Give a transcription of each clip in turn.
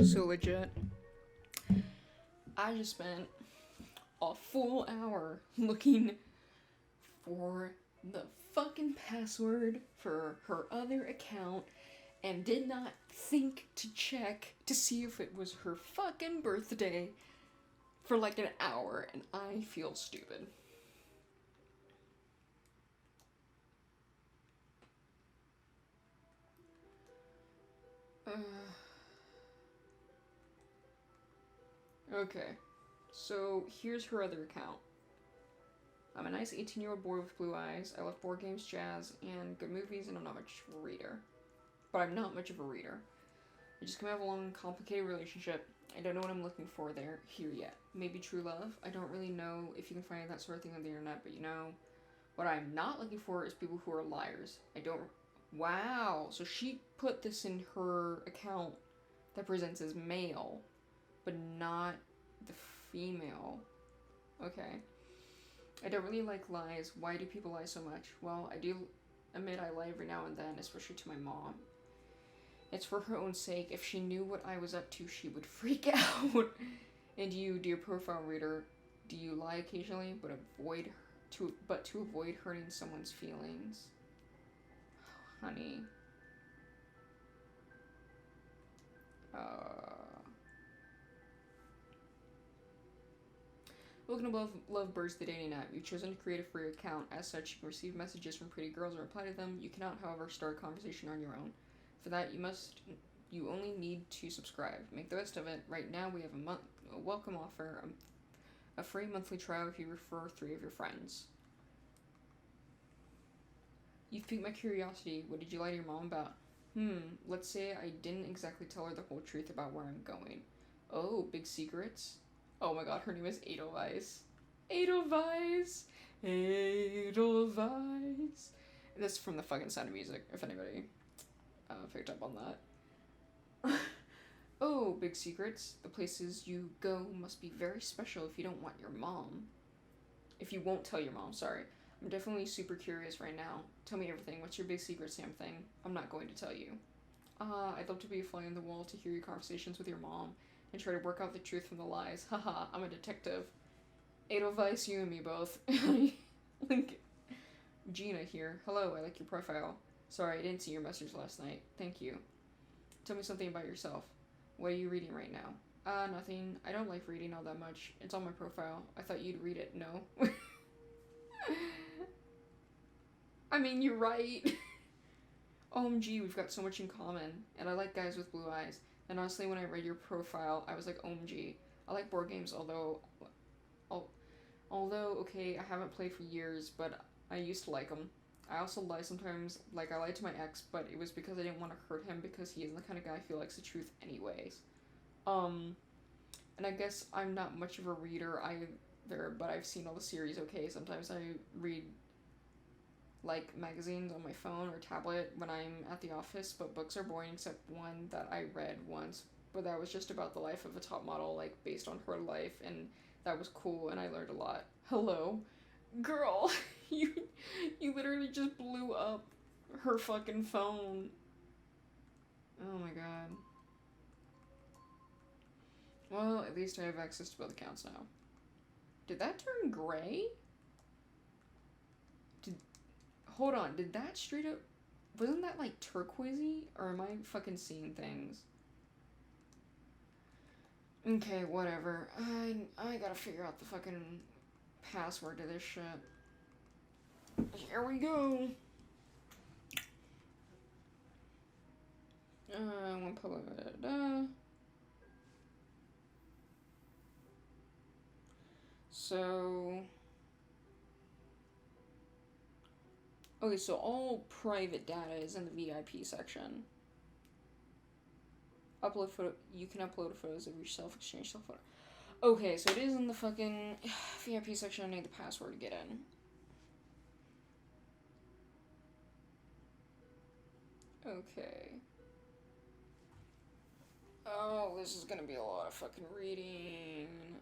So legit. I just spent a full hour looking for the fucking password for her other account and did not think to check to see if it was her fucking birthday for like an hour, and I feel stupid. Okay, so here's her other account. I'm a nice 18-year-old boy with blue eyes. I love board games, jazz, and good movies, and I'm not much of a reader. But I'm not much of a reader. I just come out of a long, complicated relationship. I don't know what I'm looking for here yet. Maybe true love. I don't really know if you can find that sort of thing on the internet, but you know, what I'm not looking for is people who are liars. I don't... Wow, so she put this in her account that presents as male, but not the female. Okay. I don't really like lies. Why do people lie so much? Well, I do admit I lie every now and then, especially to my mom. It's for her own sake. If she knew what I was up to, she would freak out. And you, dear profile reader, do you lie occasionally, but to avoid hurting someone's feelings? Oh, honey. Welcome to Lovebirds, the dating app. You've chosen to create a free account. As such, you can receive messages from pretty girls and reply to them. You cannot, however, start a conversation on your own. For that, you only need to subscribe. Make the best of it. Right now, we have a welcome offer, a free monthly trial if you refer 3 of your friends. You've piqued my curiosity. What did you lie to your mom about? Let's say I didn't exactly tell her the whole truth about where I'm going. Oh, big secrets? Oh my god, her name is Edelweiss. Edelweiss! Edelweiss! That's from the fucking Sound of Music, if anybody picked up on that. Oh, big secrets. The places you go must be very special if you don't want your mom. If you won't tell your mom, sorry. I'm definitely super curious right now. Tell me everything. What's your big secret, Sam thing? I'm not going to tell you. I'd love to be a fly on the wall to hear your conversations with your mom and try to work out the truth from the lies. Haha, I'm a detective. Edelweiss, you and me both. Link. Gina here. Hello, I like your profile. Sorry, I didn't see your message last night. Thank you. Tell me something about yourself. What are you reading right now? Nothing. I don't like reading all that much. It's on my profile. I thought you'd read it. No. I mean, you're right. OMG, we've got so much in common. And I like guys with blue eyes. And honestly, when I read your profile, I was like, OMG. I like board games, although, okay, I haven't played for years, but I used to like them. I also lie sometimes, like I lied to my ex, but it was because I didn't want to hurt him because he isn't the kind of guy who likes the truth anyways. And I guess I'm not much of a reader either, but I've seen all the series okay. Sometimes I read, like, magazines on my phone or tablet when I'm at the office, but books are boring except one that I read once, but that was just about the life of a top model, like, based on her life, and that was cool, and I learned a lot. Hello? Girl, you literally just blew up her fucking phone. Oh my god. Well, at least I have access to both accounts now. Did that turn gray? Hold on, did that straight up... Wasn't that, like, turquoisey? Or am I fucking seeing things? Okay, whatever. I gotta figure out the fucking password to this shit. Here we go! One public... So... Okay, so all private data is in the VIP section. Upload photo. You can upload photos of yourself, exchange self photo. Okay, so it is in the fucking VIP section. I need the password to get in. Okay. Oh, this is gonna be a lot of fucking reading.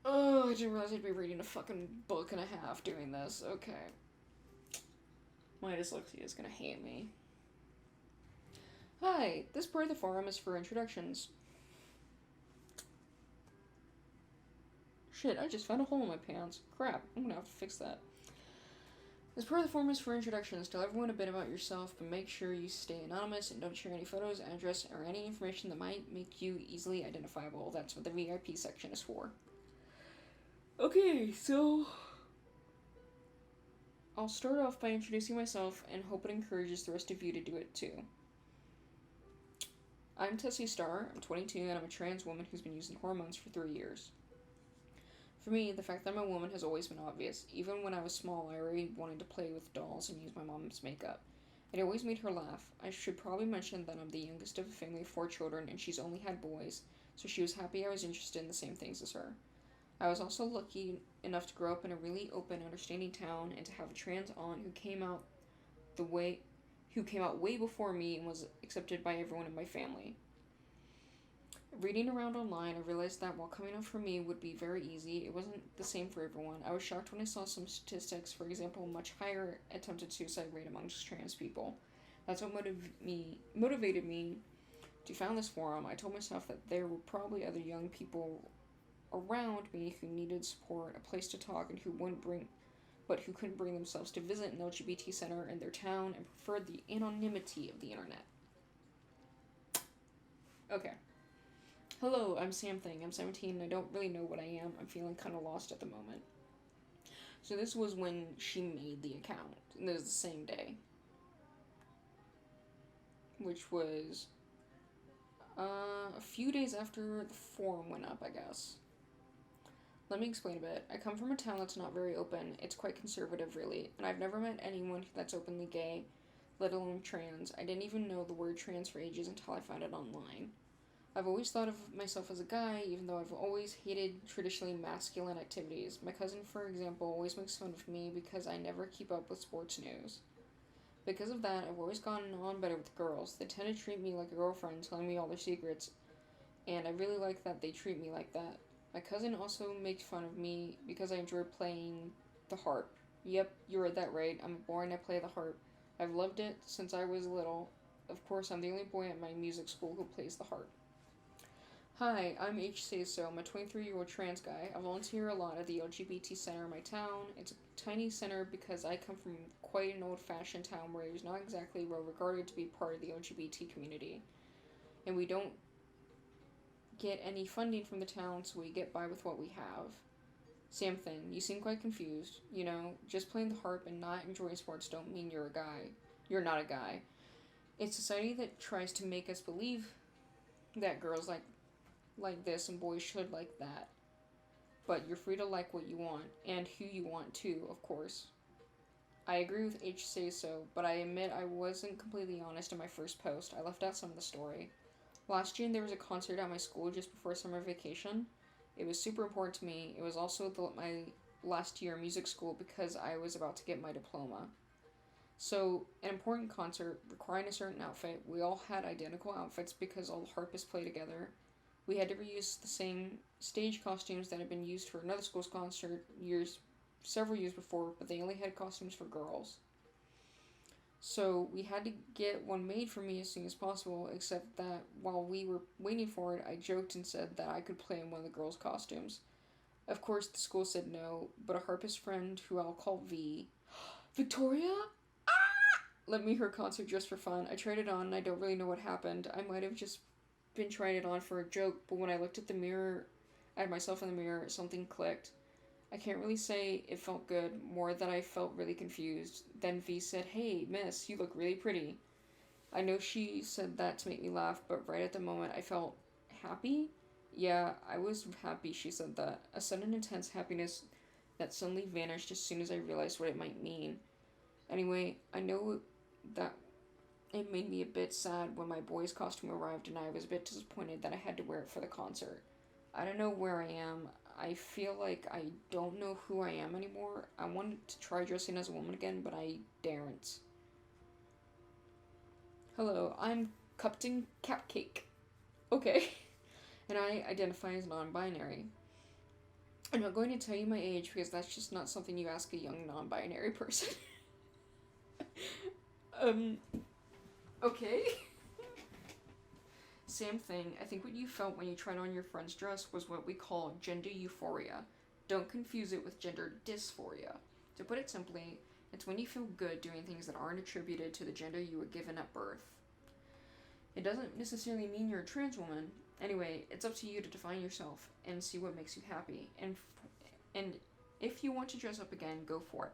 Oh, I didn't realize I'd be reading a fucking book and a half doing this. Okay. My dyslexia is gonna hate me. Hi, this part of the forum is for introductions. Shit, I just found a hole in my pants. Crap, I'm gonna have to fix that. This part of the forum is for introductions. Tell everyone a bit about yourself, but make sure you stay anonymous and don't share any photos, address, or any information that might make you easily identifiable. That's what the VIP section is for. Okay, so I'll start off by introducing myself and hope it encourages the rest of you to do it too. I'm Tessie Starr, I'm 22, and I'm a trans woman who's been using hormones for 3 years. For me, the fact that I'm a woman has always been obvious. Even when I was small, I already wanted to play with dolls and use my mom's makeup. It always made her laugh. I should probably mention that I'm the youngest of a family of 4 children, and she's only had boys, so she was happy I was interested in the same things as her. I was also lucky enough to grow up in a really open, understanding town and to have a trans aunt who came out way before me and was accepted by everyone in my family. Reading around online, I realized that while coming out for me would be very easy, it wasn't the same for everyone. I was shocked when I saw some statistics, for example, a much higher attempted suicide rate amongst trans people. That's what motivated me to found this forum. I told myself that there were probably other young people around me who needed support, a place to talk, and who couldn't bring themselves to visit an LGBT center in their town and preferred the anonymity of the internet. Okay. Hello, I'm Sam Thing. I'm 17 and I don't really know what I am. I'm feeling kind of lost at the moment. So this was when she made the account. And it was the same day. Which was a few days after the forum went up, I guess. Let me explain a bit. I come from a town that's not very open. It's quite conservative, really. And I've never met anyone that's openly gay, let alone trans. I didn't even know the word trans for ages until I found it online. I've always thought of myself as a guy, even though I've always hated traditionally masculine activities. My cousin, for example, always makes fun of me because I never keep up with sports news. Because of that, I've always gotten on better with girls. They tend to treat me like a girlfriend, telling me all their secrets, and I really like that they treat me like that. My cousin also makes fun of me because I enjoy playing the harp. Yep, you read that right. I'm a boy and I play the harp. I've loved it since I was little. Of course, I'm the only boy at my music school who plays the harp. Hi, I'm H. Sayso. I'm a 23-year-old trans guy. I volunteer a lot at the LGBT center in my town. It's a tiny center because I come from quite an old-fashioned town where it was not exactly well regarded to be part of the LGBT community. And we don't get any funding from the town, so we get by with what we have. Same thing. You seem quite confused. You know, just playing the harp and not enjoying sports don't mean you're a guy. You're not a guy. It's society that tries to make us believe that girls like this and boys should like that. But you're free to like what you want, and who you want too, of course. I agree with H. Say So, but I admit I wasn't completely honest in my first post. I left out some of the story. Last June there was a concert at my school just before summer vacation. It was super important to me. It was also my last year of music school because I was about to get my diploma. So, an important concert requiring a certain outfit. We all had identical outfits because all the harpists play together. We had to reuse the same stage costumes that had been used for another school's concert several years before, but they only had costumes for girls. So we had to get one made for me as soon as possible, except that while we were waiting for it, I joked and said that I could play in one of the girls' costumes. Of course, the school said no, but a harpist friend who I'll call V, Victoria, let me her concert just for fun. I tried it on and I don't really know what happened. I might have just been trying it on for a joke, but when I looked at myself in the mirror, something clicked. I can't really say it felt good, more that I felt really confused. Then V said, "Hey, miss, you look really pretty." I know she said that to make me laugh, but right at the moment I felt happy. Yeah, I was happy she said that. A sudden intense happiness that suddenly vanished as soon as I realized what it might mean. Anyway, I know that it made me a bit sad when my boy's costume arrived and I was a bit disappointed that I had to wear it for the concert. I don't know where I am. I feel like I don't know who I am anymore. I wanted to try dressing as a woman again, but I daren't. Hello, I'm Cupton Cupcake. Okay. And I identify as non-binary. I'm not going to tell you my age because that's just not something you ask a young non-binary person. Okay. Same thing. I think what you felt when you tried on your friend's dress was what we call gender euphoria. Don't confuse it with gender dysphoria. To put it simply, it's when you feel good doing things that aren't attributed to the gender you were given at birth. It doesn't necessarily mean you're a trans woman. Anyway, it's up to you to define yourself and see what makes you happy. And if you want to dress up again, go for it.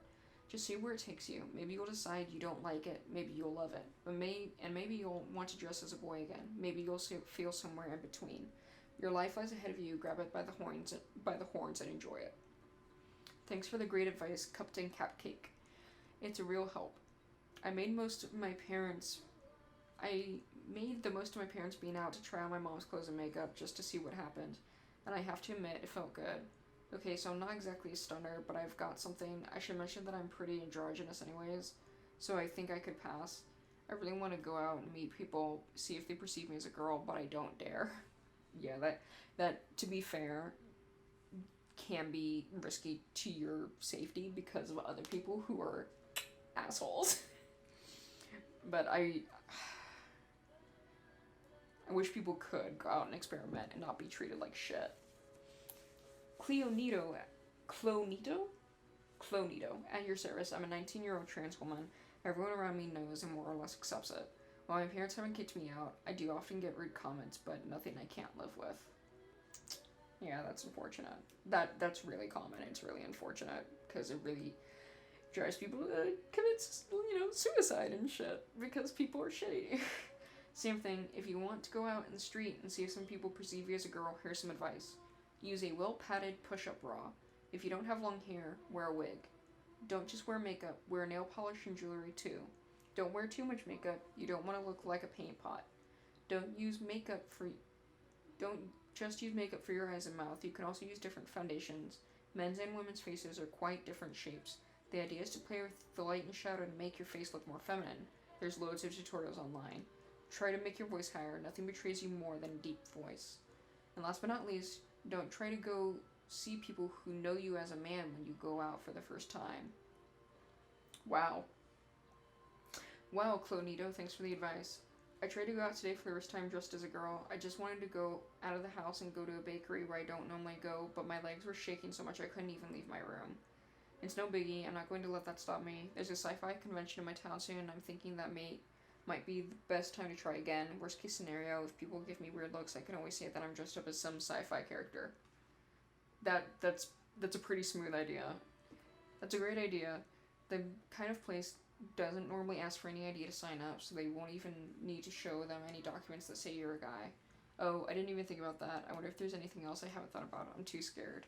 Just see where it takes you. Maybe you'll decide you don't like it. Maybe you'll love it. Maybe you'll want to dress as a boy again. Maybe you'll feel somewhere in between. Your life lies ahead of you. Grab it by the horns and enjoy it. Thanks for the great advice, Cupton Cupcake. It's a real help. I made the most of my parents being out to try on my mom's clothes and makeup just to see what happened. And I have to admit, it felt good. Okay, so I'm not exactly a stunner, but I've got something. I should mention that I'm pretty androgynous anyways, so I think I could pass. I really want to go out and meet people, see if they perceive me as a girl, but I don't dare. Yeah, that to be fair, can be risky to your safety because of other people who are assholes. But I wish people could go out and experiment and not be treated like shit. Clonito, at your service. I'm a 19-year-old trans woman. Everyone around me knows and more or less accepts it. While my parents haven't kicked me out, I do often get rude comments, but nothing I can't live with. Yeah, that's unfortunate. That's really common. It's really unfortunate, because it really drives people to commit, suicide and shit, because people are shitty. Same thing, if you want to go out in the street and see if some people perceive you as a girl, here's some advice. Use a well-padded push-up bra. If you don't have long hair, wear a wig. Don't just wear makeup, wear nail polish and jewelry too. Don't wear too much makeup, you don't want to look like a paint pot. Don't just use makeup for your eyes and mouth, you can also use different foundations. Men's and women's faces are quite different shapes. The idea is to play with the light and shadow to make your face look more feminine. There's loads of tutorials online. Try to make your voice higher, nothing betrays you more than a deep voice. And last but not least, don't try to go see people who know you as a man when you go out for the first time. Wow. Wow, Clonito, thanks for the advice. I tried to go out today for the first time dressed as a girl. I just wanted to go out of the house and go to a bakery where I don't normally go, but my legs were shaking so much I couldn't even leave my room. It's no biggie, I'm not going to let that stop me. There's a sci-fi convention in my town soon, and I'm thinking that might be the best time to try again. Worst case scenario, if people give me weird looks, I can always say that I'm dressed up as some sci-fi character. That's a pretty smooth idea. That's a great idea. The kind of place doesn't normally ask for any ID to sign up, so they won't even need to show them any documents that say you're a guy. Oh, I didn't even think about that. I wonder if there's anything else I haven't thought about. I'm too scared.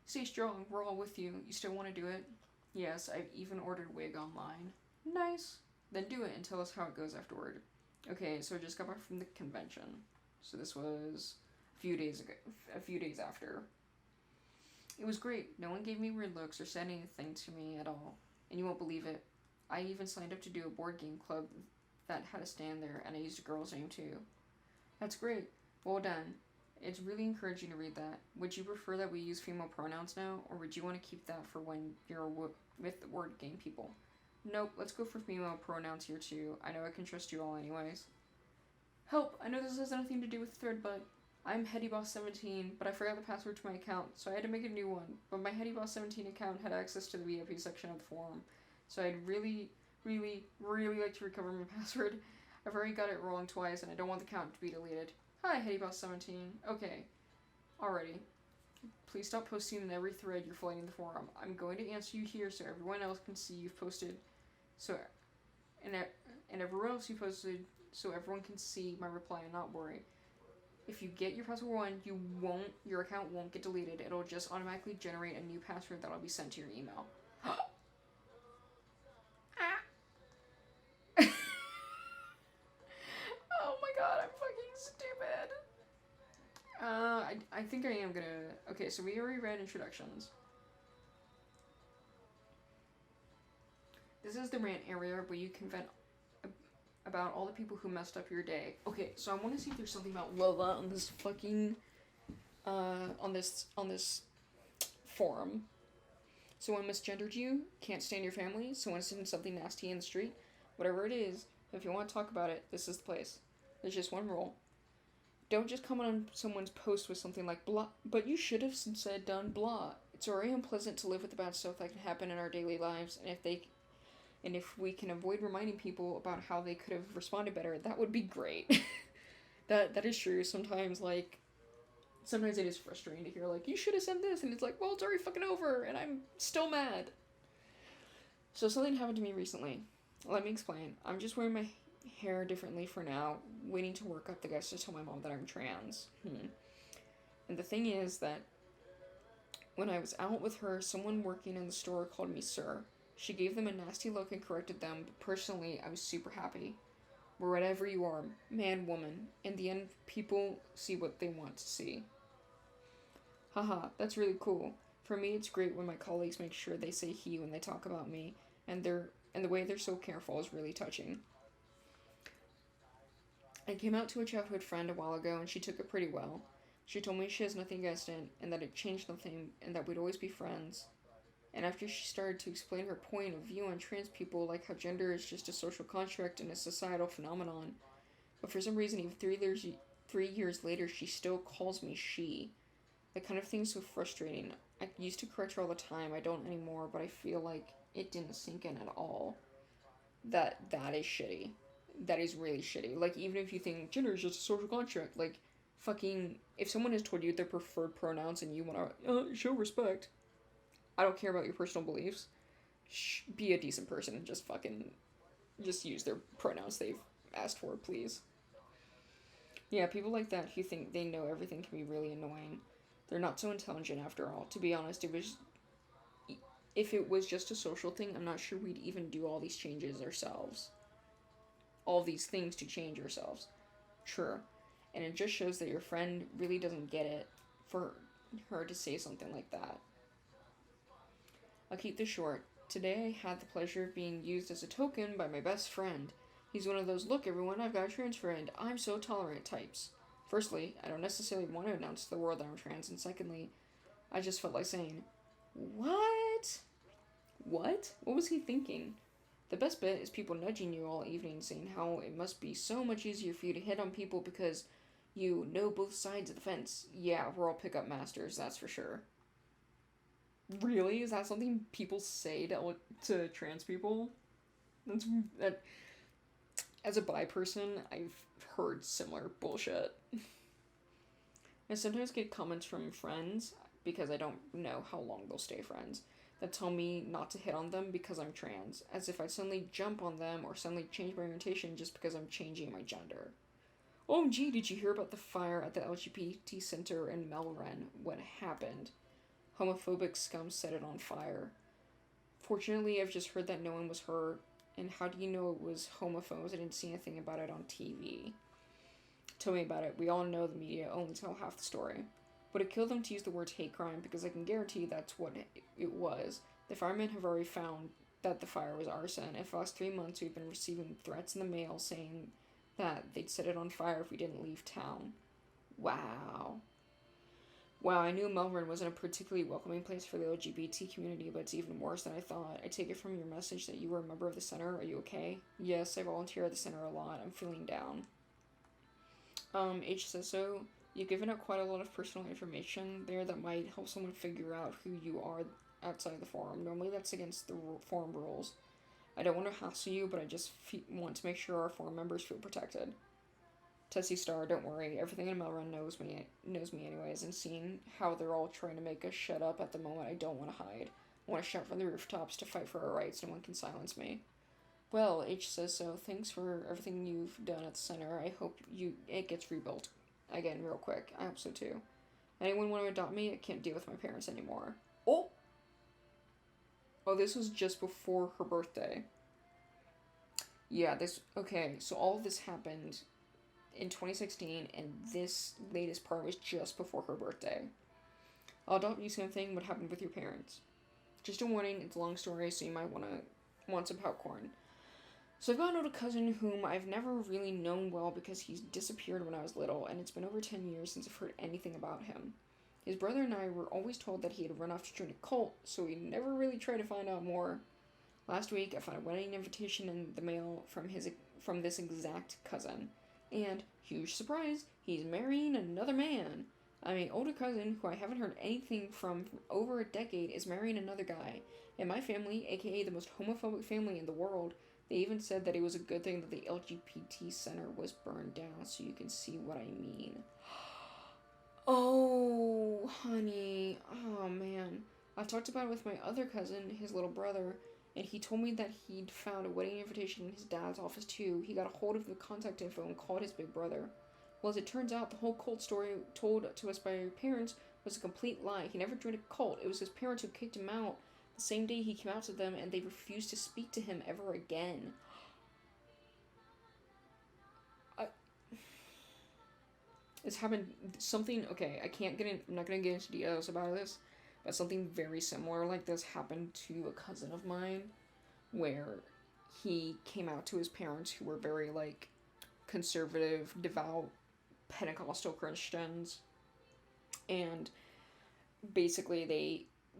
Stay strong, we're all with you. You still want to do it? Yes, I've even ordered a wig online. Nice. Then do it and tell us how it goes afterward. Okay, so I just got back from the convention. So this was a few days after. It was great. No one gave me weird looks or said anything to me at all. And you won't believe it. I even signed up to do a board game club that had a stand there, and I used a girl's name too. That's great. Well done. It's really encouraging to read that. Would you prefer that we use female pronouns now, or would you want to keep that for when you're with the word game people? Nope, let's go for female pronouns here too. I know I can trust you all anyways. Help! I know this has nothing to do with the thread, but I'm HeadyBoss17, but I forgot the password to my account, so I had to make a new one. But my HeadyBoss17 account had access to the VIP section of the forum, so I'd really, really, really like to recover my password. I've already got it wrong twice, and I don't want the account to be deleted. Hi, HeadyBoss17. Okay. Alrighty. Please stop posting in every thread you're flooding the forum. I'm going to answer you here so everyone else can see you've posted. And everyone else you posted so everyone can see my reply and not worry. If you get your password wrong, your account won't get deleted. It'll just automatically generate a new password that'll be sent to your email. Oh my god, I'm fucking stupid. I think I am gonna... Okay, so we already read introductions. This is the rant area where you can vent about all the people who messed up your day. Okay, so I want to see if there's something about Lola on this fucking... on this forum. Someone misgendered you, can't stand your family, someone said something nasty in the street. Whatever it is, if you want to talk about it, this is the place. There's just one rule. Don't just comment on someone's post with something like blah, but you should have said done blah. It's already unpleasant to live with the bad stuff that can happen in our daily lives, and if we can avoid reminding people about how they could have responded better, that would be great. That is true. Sometimes it is frustrating to hear, like, you should have said this, and it's like, well, it's already fucking over, and I'm still mad. So something happened to me recently. Let me explain. I'm just wearing my hair differently for now, waiting to work up the guts to tell my mom that I'm trans. And the thing is that when I was out with her, someone working in the store called me sir. She gave them a nasty look and corrected them, but personally, I was super happy. Wherever you are, man, woman, in the end, people see what they want to see. Haha, that's really cool. For me, it's great when my colleagues make sure they say he when they talk about me, and the way they're so careful is really touching. I came out to a childhood friend a while ago, and she took it pretty well. She told me she has nothing against it, and that it changed nothing, and that we'd always be friends. And after she started to explain her point of view on trans people, like how gender is just a social construct and a societal phenomenon, but for some reason, even 3 years later, she still calls me she. That kind of thing is so frustrating. I used to correct her all the time. I don't anymore, but I feel like it didn't sink in at all. That is shitty. That is really shitty. Like, even if you think gender is just a social construct, like, fucking, if someone has told you their preferred pronouns and you want to show respect, I don't care about your personal beliefs. Be a decent person and just use their pronouns they've asked for, please. Yeah, people like that who think they know everything can be really annoying. They're not so intelligent after all. To be honest, if it was just a social thing, I'm not sure we'd even do all these changes ourselves. All these things to change ourselves. Sure. And it just shows that your friend really doesn't get it for her to say something like that. I'll keep this short. Today I had the pleasure of being used as a token by my best friend. He's one of those, look everyone, I've got a trans friend, I'm so tolerant types. Firstly, I don't necessarily want to announce to the world that I'm trans, and secondly, I just felt like saying, what? What? What was he thinking? The best bit is people nudging you all evening saying how it must be so much easier for you to hit on people because you know both sides of the fence. Yeah, we're all pickup masters, that's for sure. Really? Is that something people say to trans people? That. As a bi person, I've heard similar bullshit. I sometimes get comments from friends, because I don't know how long they'll stay friends, that tell me not to hit on them because I'm trans, as if I'd suddenly jump on them or suddenly change my orientation just because I'm changing my gender. OMG, did you hear about the fire at the LGBT center in Melren? What happened? Homophobic scum set it on fire. Fortunately, I've just heard that no one was hurt. And how do you know it was homophobes? I didn't see anything about it on TV. Tell me about it. We all know the media only tell half the story. Would it kill them to use the words hate crime? Because I can guarantee that's what it was. The firemen have already found that the fire was arson. And for the last 3 months, we've been receiving threats in the mail saying that they'd set it on fire if we didn't leave town. Wow. Wow, I knew Melbourne wasn't a particularly welcoming place for the LGBT community, but it's even worse than I thought. I take it from your message that you were a member of the center. Are you okay? Yes, I volunteer at the center a lot. I'm feeling down. H says so. You've given out quite a lot of personal information there that might help someone figure out who you are outside the forum. Normally that's against the forum rules. I don't want to hassle you, but I just want to make sure our forum members feel protected. Tessie Star, don't worry. Everything in Melrun knows me anyways, and seeing how they're all trying to make us shut up at the moment, I don't want to hide. I want to shout from the rooftops to fight for our rights. No one can silence me. Well, H says so. Thanks for everything you've done at the center. I hope it gets rebuilt. Again, real quick. I hope so too. Anyone want to adopt me? I can't deal with my parents anymore. Oh, this was just before her birthday. Yeah, okay, so all of this happened in 2016, and this latest part was just before her birthday. I'll adopt you, same thing. What happened with your parents? Just a warning, it's a long story, so you might want some popcorn. So I've got an older cousin whom I've never really known well because he's disappeared when I was little, and it's been over 10 years since I've heard anything about him. His brother and I were always told that he had run off to join a cult, so we never really tried to find out more. Last week, I found a wedding invitation in the mail from this exact cousin. And, huge surprise, he's marrying another man. My older cousin, who I haven't heard anything from for over a decade, is marrying another guy. And my family, aka the most homophobic family in the world, they even said that it was a good thing that the LGBT center was burned down, so you can see what I mean. Oh, honey. Oh, man. I've talked about it with my other cousin, his little brother, and he told me that he'd found a wedding invitation in his dad's office too. He got a hold of the contact info and called his big brother. Well, as it turns out, the whole cult story told to us by our parents was a complete lie. He never joined a cult. It was his parents who kicked him out the same day he came out to them, and they refused to speak to him ever again. It's happened something. Okay, I'm not gonna get into details about this, but something very similar like this happened to a cousin of mine, where he came out to his parents, who were very like conservative, devout Pentecostal Christians, and basically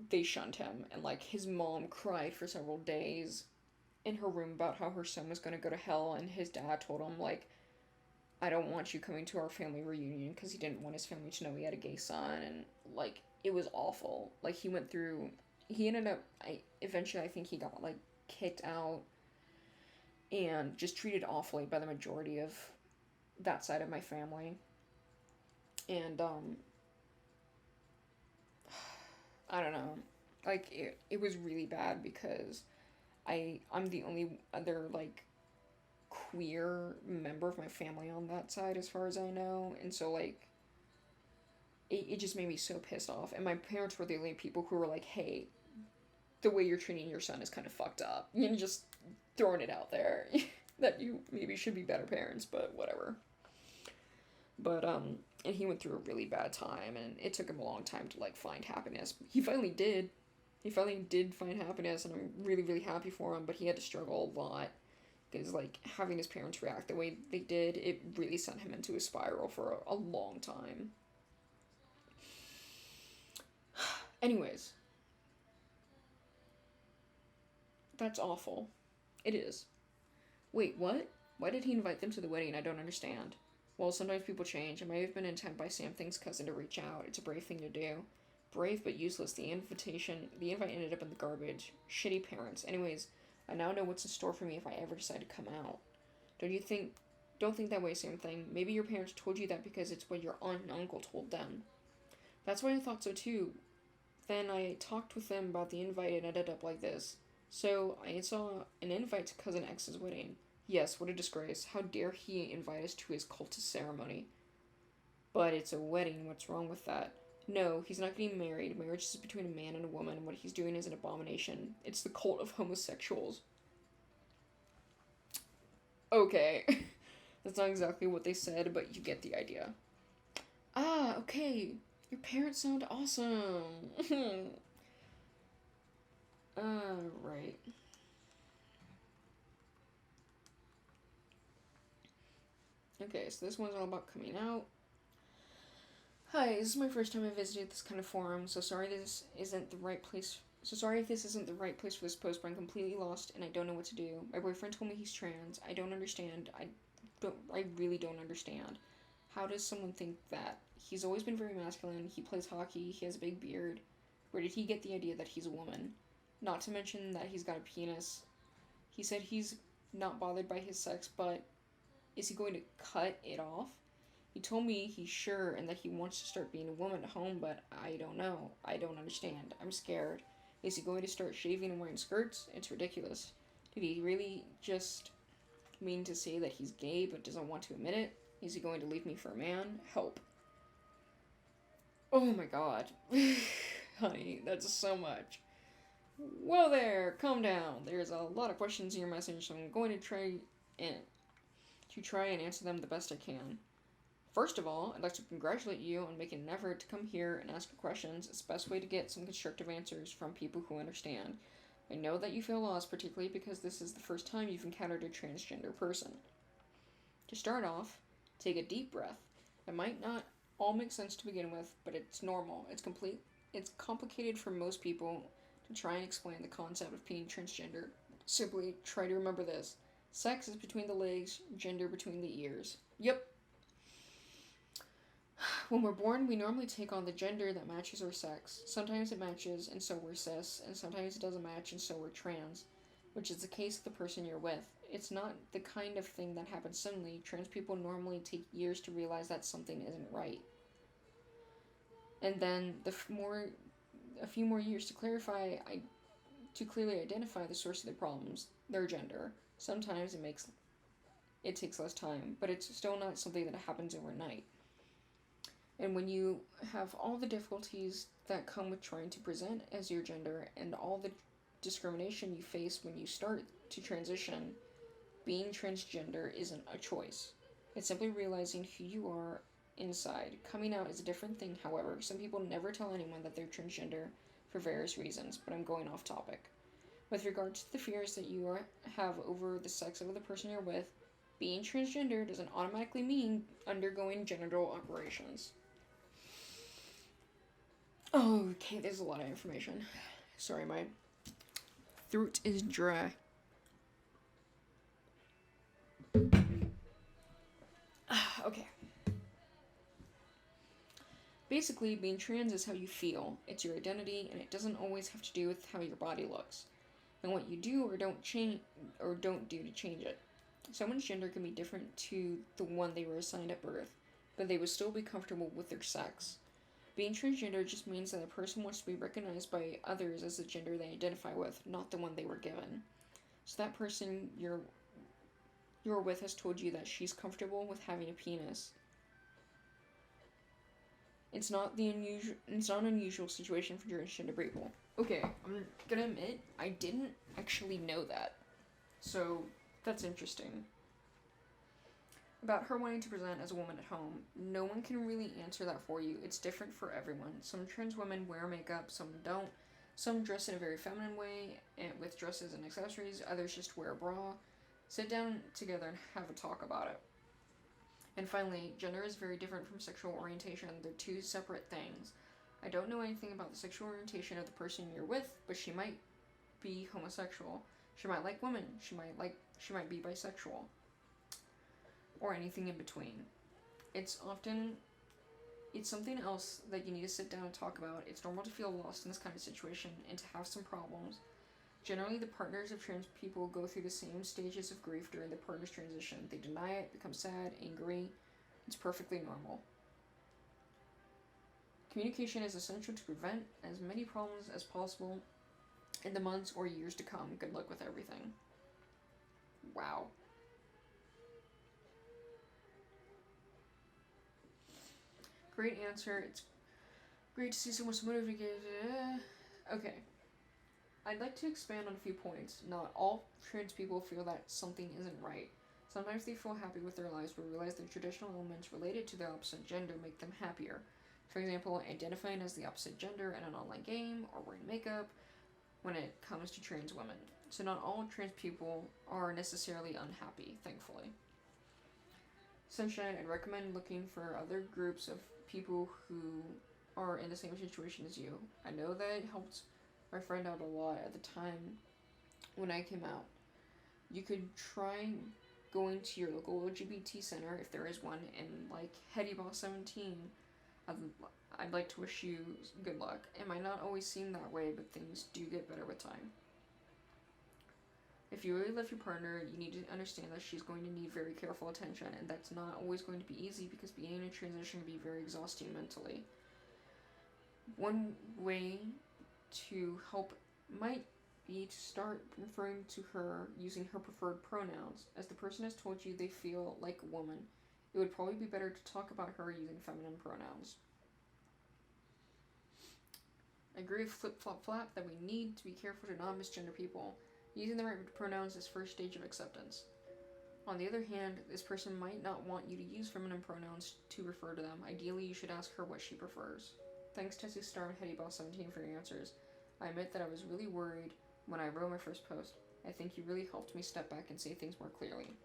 they shunned him, and like his mom cried for several days in her room about how her son was gonna go to hell, and his dad told him like, I don't want you coming to our family reunion, because he didn't want his family to know he had a gay son. And like it was awful. Like he ended up eventually I think he got like kicked out and just treated awfully by the majority of that side of my family. And I don't know, like it was really bad, because I'm the only other like queer member of my family on that side, as far as I know, and so like it just made me so pissed off. And my parents were the only people who were like, hey, the way you're treating your son is kind of fucked up, you know, just throwing it out there that you maybe should be better parents, but whatever. But and he went through a really bad time, and it took him a long time to like find happiness. He finally did find happiness, and I'm really, really happy for him, but he had to struggle a lot, because like having his parents react the way they did, it really sent him into a spiral for a long time. Anyways, that's awful. It is. Wait, what? Why did he invite them to the wedding? I don't understand. Well, sometimes people change. It may have been intent by Sam Thing's cousin to reach out. It's a brave thing to do. Brave but useless. The invite ended up in the garbage. Shitty parents. Anyways, I now know what's in store for me if I ever decide to come out. Don't think that way, Sam Thing. Maybe your parents told you that because it's what your aunt and uncle told them. That's why I thought so too. Then I talked with them about the invite and ended up like this. So, I saw an invite to Cousin X's wedding. Yes, what a disgrace. How dare he invite us to his cultist ceremony? But it's a wedding, what's wrong with that? No, he's not getting married. Marriage is between a man and a woman, and what he's doing is an abomination. It's the cult of homosexuals. Okay. That's not exactly what they said, but you get the idea. Ah, okay. Your parents sound awesome. Right. Okay, so this one's all about coming out. Hi, this is my first time I visited this kind of forum, so sorry if this isn't the right place for this post, but I'm completely lost and I don't know what to do. My boyfriend told me he's trans. I don't understand. I really don't understand. How does someone think that? He's always been very masculine. He plays hockey. He has a big beard. Where did he get the idea that he's a woman? Not to mention that he's got a penis. He said he's not bothered by his sex, but is he going to cut it off? He told me he's sure and that he wants to start being a woman at home, but I don't know. I don't understand. I'm scared. Is he going to start shaving and wearing skirts? It's ridiculous. Did he really just mean to say that he's gay but doesn't want to admit it? Is he going to leave me for a man? Help. Oh my god. Honey, that's so much. Well there, calm down. There's a lot of questions in your message, so I'm going to try and answer them the best I can. First of all, I'd like to congratulate you on making an effort to come here and ask your questions. It's the best way to get some constructive answers from people who understand. I know that you feel lost, particularly because this is the first time you've encountered a transgender person. To start off, take a deep breath. It might not all make sense to begin with, but it's normal. It's complicated for most people to try and explain the concept of being transgender. Simply try to remember this. Sex is between the legs, gender between the ears. Yep. When we're born, we normally take on the gender that matches our sex. Sometimes it matches, and so we're cis, and sometimes it doesn't match, and so we're trans, which is the case of the person you're with. It's not the kind of thing that happens suddenly. Trans people normally take years to realize that something isn't right. And then a few more years to clearly identify the source of the problems, their gender. Sometimes it takes less time, but it's still not something that happens overnight. And when you have all the difficulties that come with trying to present as your gender and all the discrimination you face when you start to transition, being transgender isn't a choice. It's simply realizing who you are inside. Coming out is a different thing, however. Some people never tell anyone that they're transgender for various reasons, but I'm going off topic. With regards to the fears that you have over the sex of the person you're with, being transgender doesn't automatically mean undergoing genital operations. Oh, okay, there's a lot of information. Sorry, my throat is dry. Okay. Basically, being trans is how you feel. It's your identity, and it doesn't always have to do with how your body looks and what you do or don't do to change it. Someone's gender can be different to the one they were assigned at birth, but they would still be comfortable with their sex. Being transgender just means that a person wants to be recognized by others as the gender they identify with, not the one they were given. So that person you're with has told you that she's comfortable with having a penis. It's not an unusual situation for transgender people. Okay, I'm gonna admit, I didn't actually know that. So, that's interesting. About her wanting to present as a woman at home, no one can really answer that for you. It's different for everyone. Some trans women wear makeup, some don't. Some dress in a very feminine way, and with dresses and accessories. Others just wear a bra. Sit down together and have a talk about it. And finally, gender is very different from sexual orientation. They're two separate things. I don't know anything about the sexual orientation of the person you're with, but she might be homosexual. She might like women. She might be bisexual. Or anything in between. It's something else that you need to sit down and talk about. It's normal to feel lost in this kind of situation and to have some problems. Generally, the partners of trans people go through the same stages of grief during the partner's transition. They deny it, become sad, angry. It's perfectly normal. Communication is essential to prevent as many problems as possible in the months or years to come. Good luck with everything. Wow. Great answer. It's great to see someone so motivated. Okay. I'd like to expand on a few points. Not all trans people feel that something isn't right. Sometimes they feel happy with their lives but realize that traditional elements related to their opposite gender make them happier. For example, identifying as the opposite gender in an online game or wearing makeup when it comes to trans women. So not all trans people are necessarily unhappy, thankfully. Sunshine, I'd recommend looking for other groups of people who are in the same situation as you. I know that it helped my friend out a lot at the time when I came out. You could try going to your local LGBT center if there is one, and like Heady Boss 17, I'd like to wish you good luck. It might not always seem that way, but things do get better with time. If you really love your partner, you need to understand that she's going to need very careful attention, and that's not always going to be easy because being in a transition can be very exhausting mentally. One way to help might be to start referring to her using her preferred pronouns. As the person has told you they feel like a woman, it would probably be better to talk about her using feminine pronouns. I agree with Flip Flop Flap that we need to be careful to not misgender people. Using the right pronouns is first stage of acceptance. On the other hand, this person might not want you to use feminine pronouns to refer to them. Ideally, you should ask her what she prefers. Thanks Tessie Star and Heady Boss 17 for your answers. I admit that I was really worried when I wrote my first post. I think you really helped me step back and say things more clearly.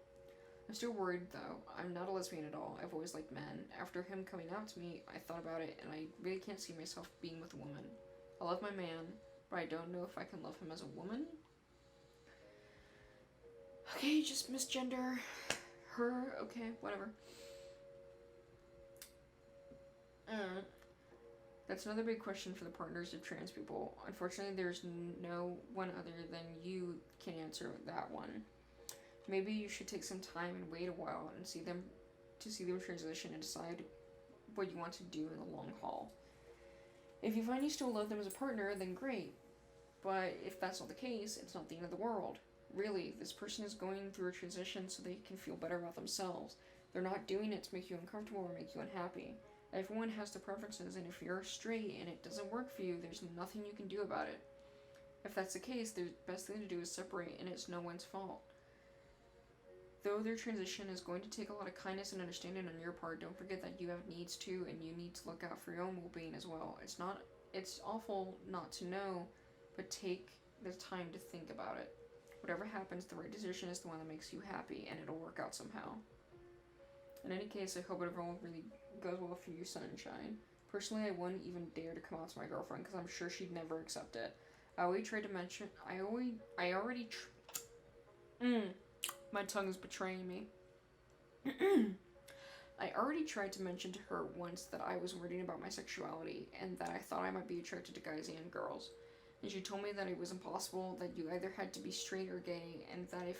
I'm still worried though. I'm not a lesbian at all. I've always liked men. After him coming out to me, I thought about it and I really can't see myself being with a woman. I love my man, but I don't know if I can love him as a woman. Okay, just misgender her. Okay, whatever. That's another big question for the partners of trans people. Unfortunately, there's no one other than you can answer that one. Maybe you should take some time and wait a while and see them transition and decide what you want to do in the long haul. If you find you still love them as a partner, then great. But if that's not the case, it's not the end of the world. Really, this person is going through a transition so they can feel better about themselves. They're not doing it to make you uncomfortable or make you unhappy. Everyone has their preferences, and if you're straight and it doesn't work for you, there's nothing you can do about it. If that's the case, the best thing to do is separate, and it's no one's fault. Though their transition is going to take a lot of kindness and understanding on your part, don't forget that you have needs too, and you need to look out for your own well-being as well. It's awful not to know, but take the time to think about it. Whatever happens, the right decision is the one that makes you happy, and it'll work out somehow. In any case, I hope it all really goes well for you, sunshine. Personally, I wouldn't even dare to come out to my girlfriend because I'm sure she'd never accept it. My tongue is betraying me. I already tried to mention to her once that I was worrying about my sexuality and that I thought I might be attracted to guys and girls. And she told me that it was impossible, that you either had to be straight or gay, and that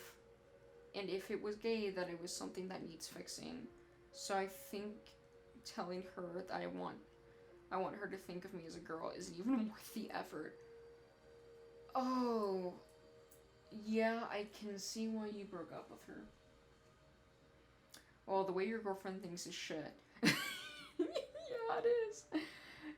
if it was gay, that it was something that needs fixing. So I think telling her that I want her to think of me as a girl isn't even worth the effort. Oh, yeah, I can see why you broke up with her. Well, the way your girlfriend thinks is shit. Yeah, it is.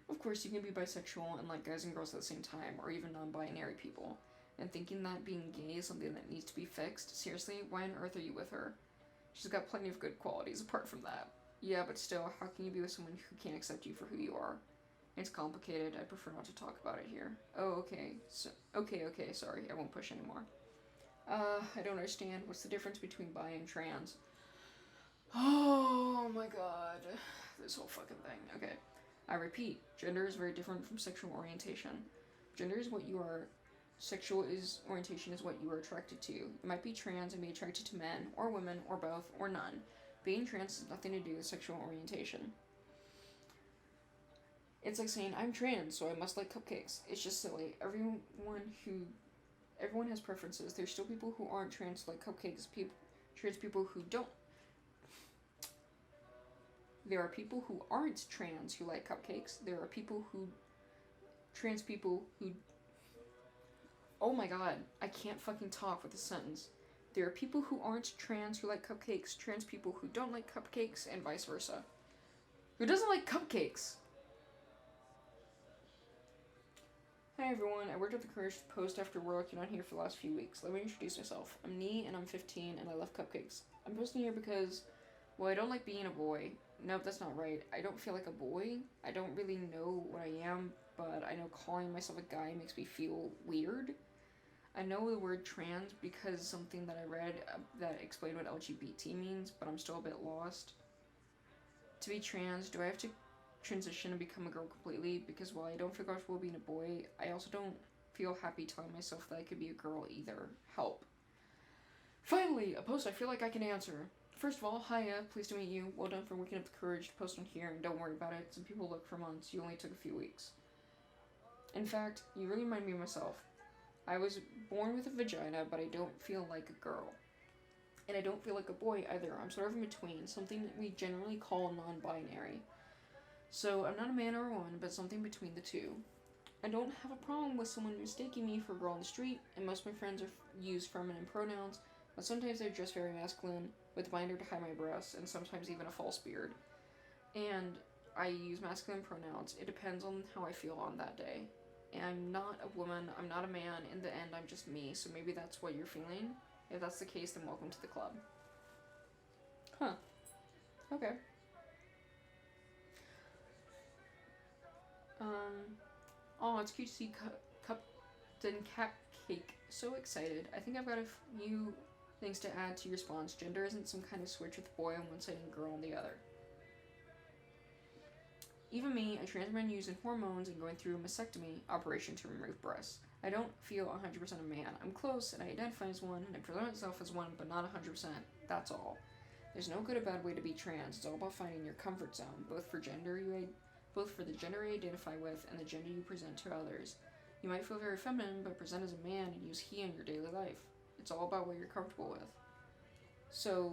Of course, you can be bisexual and like guys and girls at the same time, or even non-binary people. And thinking that being gay is something that needs to be fixed? Seriously, why on earth are you with her? She's got plenty of good qualities apart from that. Yeah, but still, how can you be with someone who can't accept you for who you are? It's complicated. I prefer not to talk about it here. Oh, okay. Okay, sorry. I won't push anymore. I don't understand. What's the difference between bi and trans? Oh my god. This whole fucking thing. Okay. I repeat, gender is very different from sexual orientation. Gender is what you are. Sexual orientation is what you are attracted to. You might be trans and be attracted to men, or women, or both, or none. Being trans has nothing to do with sexual orientation. It's like saying, I'm trans, so I must like cupcakes. It's just silly. Everyone has preferences. There's still people who aren't trans who like cupcakes, trans people who don't. There are people who aren't trans who like cupcakes. There are trans people who... Oh my god, I can't fucking talk with a sentence. There are people who aren't trans who like cupcakes, trans people who don't like cupcakes, and vice versa. Who doesn't like cupcakes? Hi everyone, I worked up the courage to post after working on here for the last few weeks. Let me introduce myself. I'm Nee, and I'm 15, and I love cupcakes. I'm posting here because, well, I don't like being a boy. Nope, that's not right. I don't feel like a boy. I don't really know what I am, but I know calling myself a guy makes me feel weird. I know the word trans because something that I read that explained what LGBT means, but I'm still a bit lost. To be trans, do I have to transition and become a girl completely? Because while I don't feel comfortable being a boy, I also don't feel happy telling myself that I could be a girl either. Help. Finally, a post I feel like I can answer. First of all, hiya, pleased to meet you. Well done for working up the courage to post on here, and don't worry about it. Some people look for months. You only took a few weeks. In fact, you really remind me of myself. I was born with a vagina, but I don't feel like a girl. And I don't feel like a boy either. I'm sort of in between, something that we generally call non-binary. So I'm not a man or a woman, but something between the two. I don't have a problem with someone mistaking me for a girl on the street, and most of my friends use feminine pronouns, but sometimes they dress very masculine, with a binder to hide my breasts, and sometimes even a false beard. And I use masculine pronouns. It depends on how I feel on that day. And I'm not a woman, I'm not a man, in the end I'm just me, so maybe that's what you're feeling. If that's the case, then welcome to the club. Huh. Okay. Oh, it's cute to see Captain Cupcake. So excited. I think I've got a few things to add to your response. Gender isn't some kind of switch with boy on one side and girl on the other. Even me, a trans man using hormones and going through a mastectomy operation to remove breasts. I don't feel 100% a man. I'm close, and I identify as one, and I present myself as one, but not 100%. That's all. There's no good or bad way to be trans. It's all about finding your comfort zone, both for the gender you identify with and the gender you present to others. You might feel very feminine, but present as a man and use he in your daily life. It's all about what you're comfortable with. So,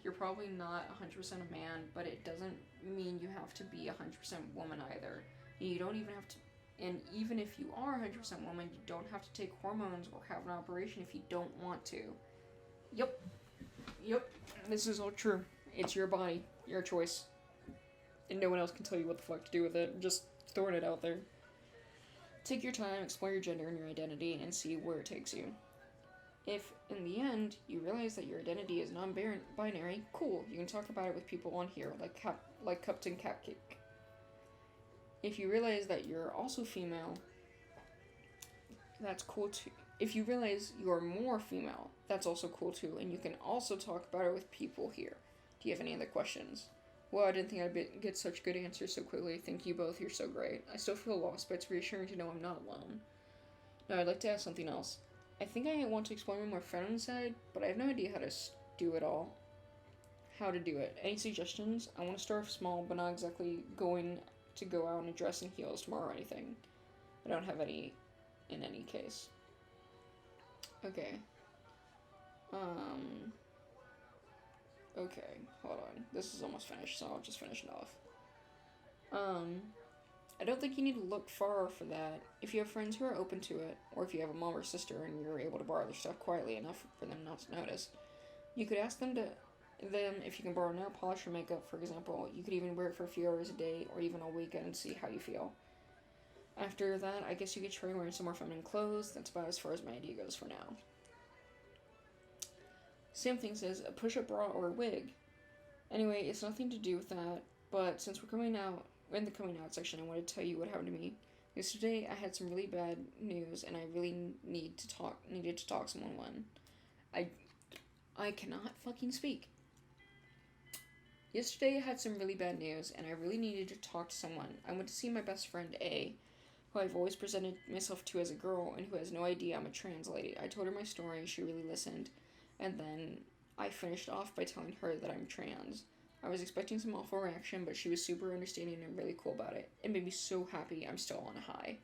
you're probably not 100% a man, but it doesn't mean you have to be 100% woman either. And you don't even have to, and even if you are 100% woman, you don't have to take hormones or have an operation if you don't want to. Yep. This is all true. It's your body, your choice. And no one else can tell you what the fuck to do with it. I'm just throwing it out there. Take your time, explore your gender and your identity, and see where it takes you. If, in the end, you realize that your identity is non-binary, cool, you can talk about it with people on here, like Captain Cupcake. If you realize that you're also female, that's cool too. If you realize you're more female, that's also cool too, and you can also talk about it with people here. Do you have any other questions? Well, I didn't think I'd get such good answers so quickly. Thank you both, you're so great. I still feel lost, but it's reassuring to know I'm not alone. Now, I'd like to ask something else. I think I want to explore my more feminine side, but I have no idea how to do it all. How to do it. Any suggestions? I want to start off small, but not exactly going to go out and dress in heels tomorrow or anything. I don't have any in any case. Okay. Okay, hold on. This is almost finished, so I'll just finish it off. I don't think you need to look far for that. If you have friends who are open to it, or if you have a mom or sister and you're able to borrow their stuff quietly enough for them not to notice, you could ask them if you can borrow nail polish or makeup, for example. You could even wear it for a few hours a day, or even all weekend and see how you feel. After that, I guess you could try wearing some more feminine clothes. That's about as far as my idea goes for now. Sam Thing says, a push-up bra or a wig. Anyway, it's nothing to do with that, but since we're in the coming out section, I want to tell you what happened to me. Yesterday, I had some really bad news, and I really needed to talk to someone when. I cannot fucking speak. Yesterday, I had some really bad news, and I really needed to talk to someone. I went to see my best friend, A, who I've always presented myself to as a girl, and who has no idea I'm a trans lady. I told her my story, she really listened, and then I finished off by telling her that I'm trans. I was expecting some awful reaction, but she was super understanding and really cool about it. It made me so happy. I'm still on a high.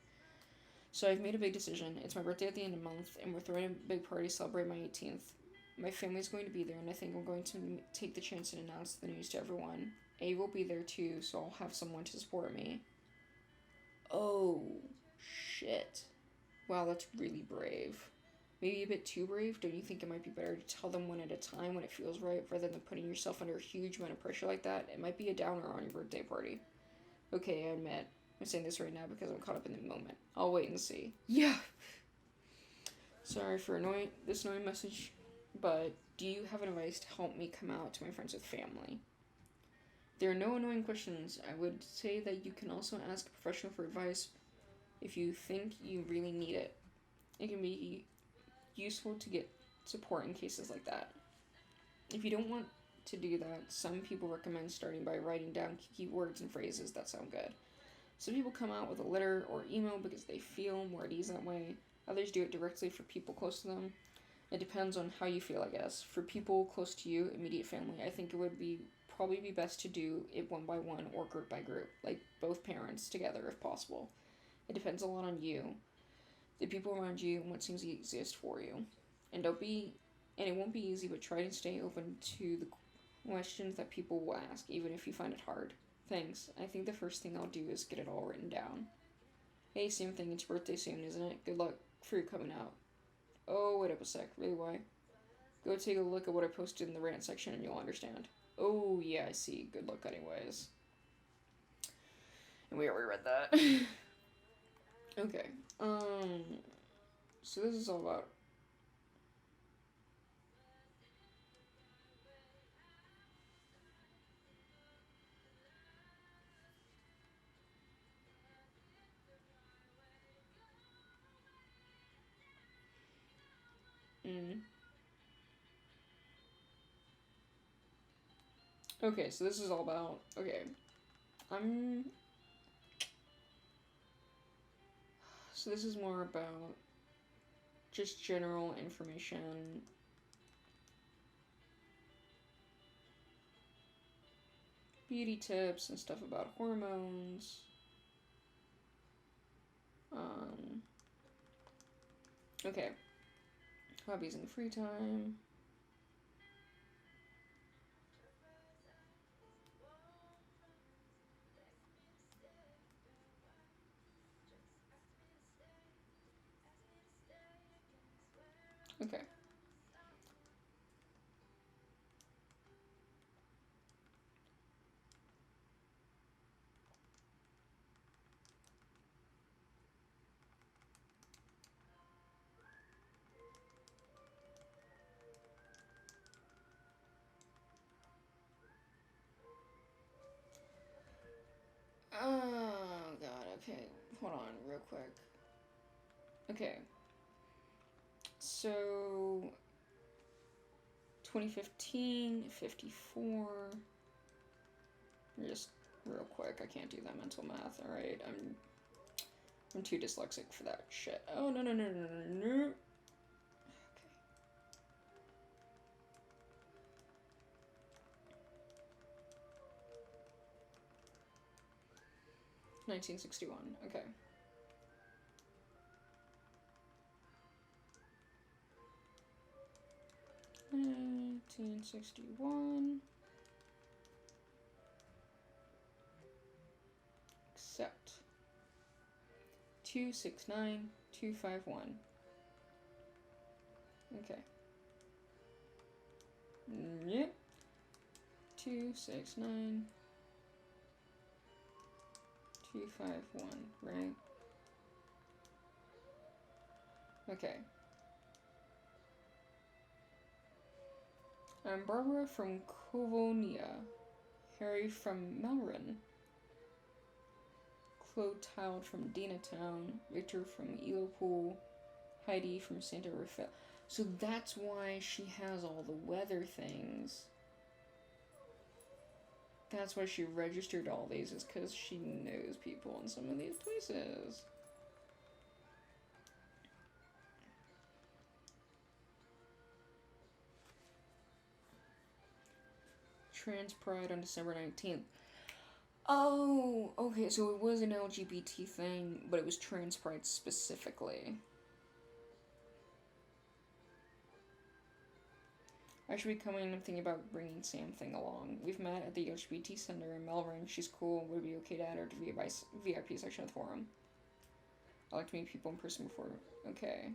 So I've made a big decision. It's my birthday at the end of the month, and we're throwing a big party to celebrate my 18th. My family's going to be there, and I think I'm going to take the chance and announce the news to everyone. A will be there too, so I'll have someone to support me. Oh, shit. Wow, that's really brave. Maybe a bit too brave? Don't you think it might be better to tell them one at a time when it feels right, rather than putting yourself under a huge amount of pressure like that? It might be a downer on your birthday party. Okay, I admit. I'm saying this right now because I'm caught up in the moment. I'll wait and see. Yeah! Sorry for this annoying message, but do you have advice to help me come out to my friends with family? There are no annoying questions. I would say that you can also ask a professional for advice if you think you really need it. It can be useful to get support in cases like that. If you don't want to do that, some people recommend starting by writing down keywords and phrases that sound good. Some people come out with a letter or email because they feel more at ease that way. Others do it directly for people close to them. It depends on how you feel, I guess. For people close to you, immediate family, I think it would probably be best to do it one by one or group by group, like both parents together if possible. It depends a lot on you, the people around you, and what seems easiest for you. And it won't be easy, but try to stay open to the questions that people will ask, even if you find it hard. Thanks. I think the first thing I'll do is get it all written down. Hey, same thing, it's your birthday soon, isn't it? Good luck for your coming out. Oh, wait up a sec, really why? Go take a look at what I posted in the rant section and you'll understand. Oh, yeah, I see. Good luck anyways. And we already read that. Okay, so this is all about... Okay, so this is all about... Okay, So this is more about just general information. Beauty tips and stuff about hormones. Okay. Hobbies in the free time. Okay. Oh, God, okay. Hold on, real quick. Okay. So, 2015, 54. Just real quick, I can't do that mental math, alright? I'm too dyslexic for that shit. Oh, no, no, no, no, no, no. Okay. 1961, okay. 1961. Accept. 269251. Okay. Yep. 269251, right? Okay. I'm Barbara from Kovonia, Harry from Melrin, Clotilde from Dinatown, Victor from Elopool, Heidi from Santa Rafael. So that's why she has all the weather things. That's why she registered all these, is because she knows people in some of these places. Trans Pride on December 19th. Oh, okay, so it was an LGBT thing, but it was Trans Pride specifically. I should be coming. I'm thinking about bringing Sam Thing along. We've met at the LGBT Center in Melbourne. She's cool. Would be okay to add her to the VIP section of the forum. I like to meet people in person before. Okay.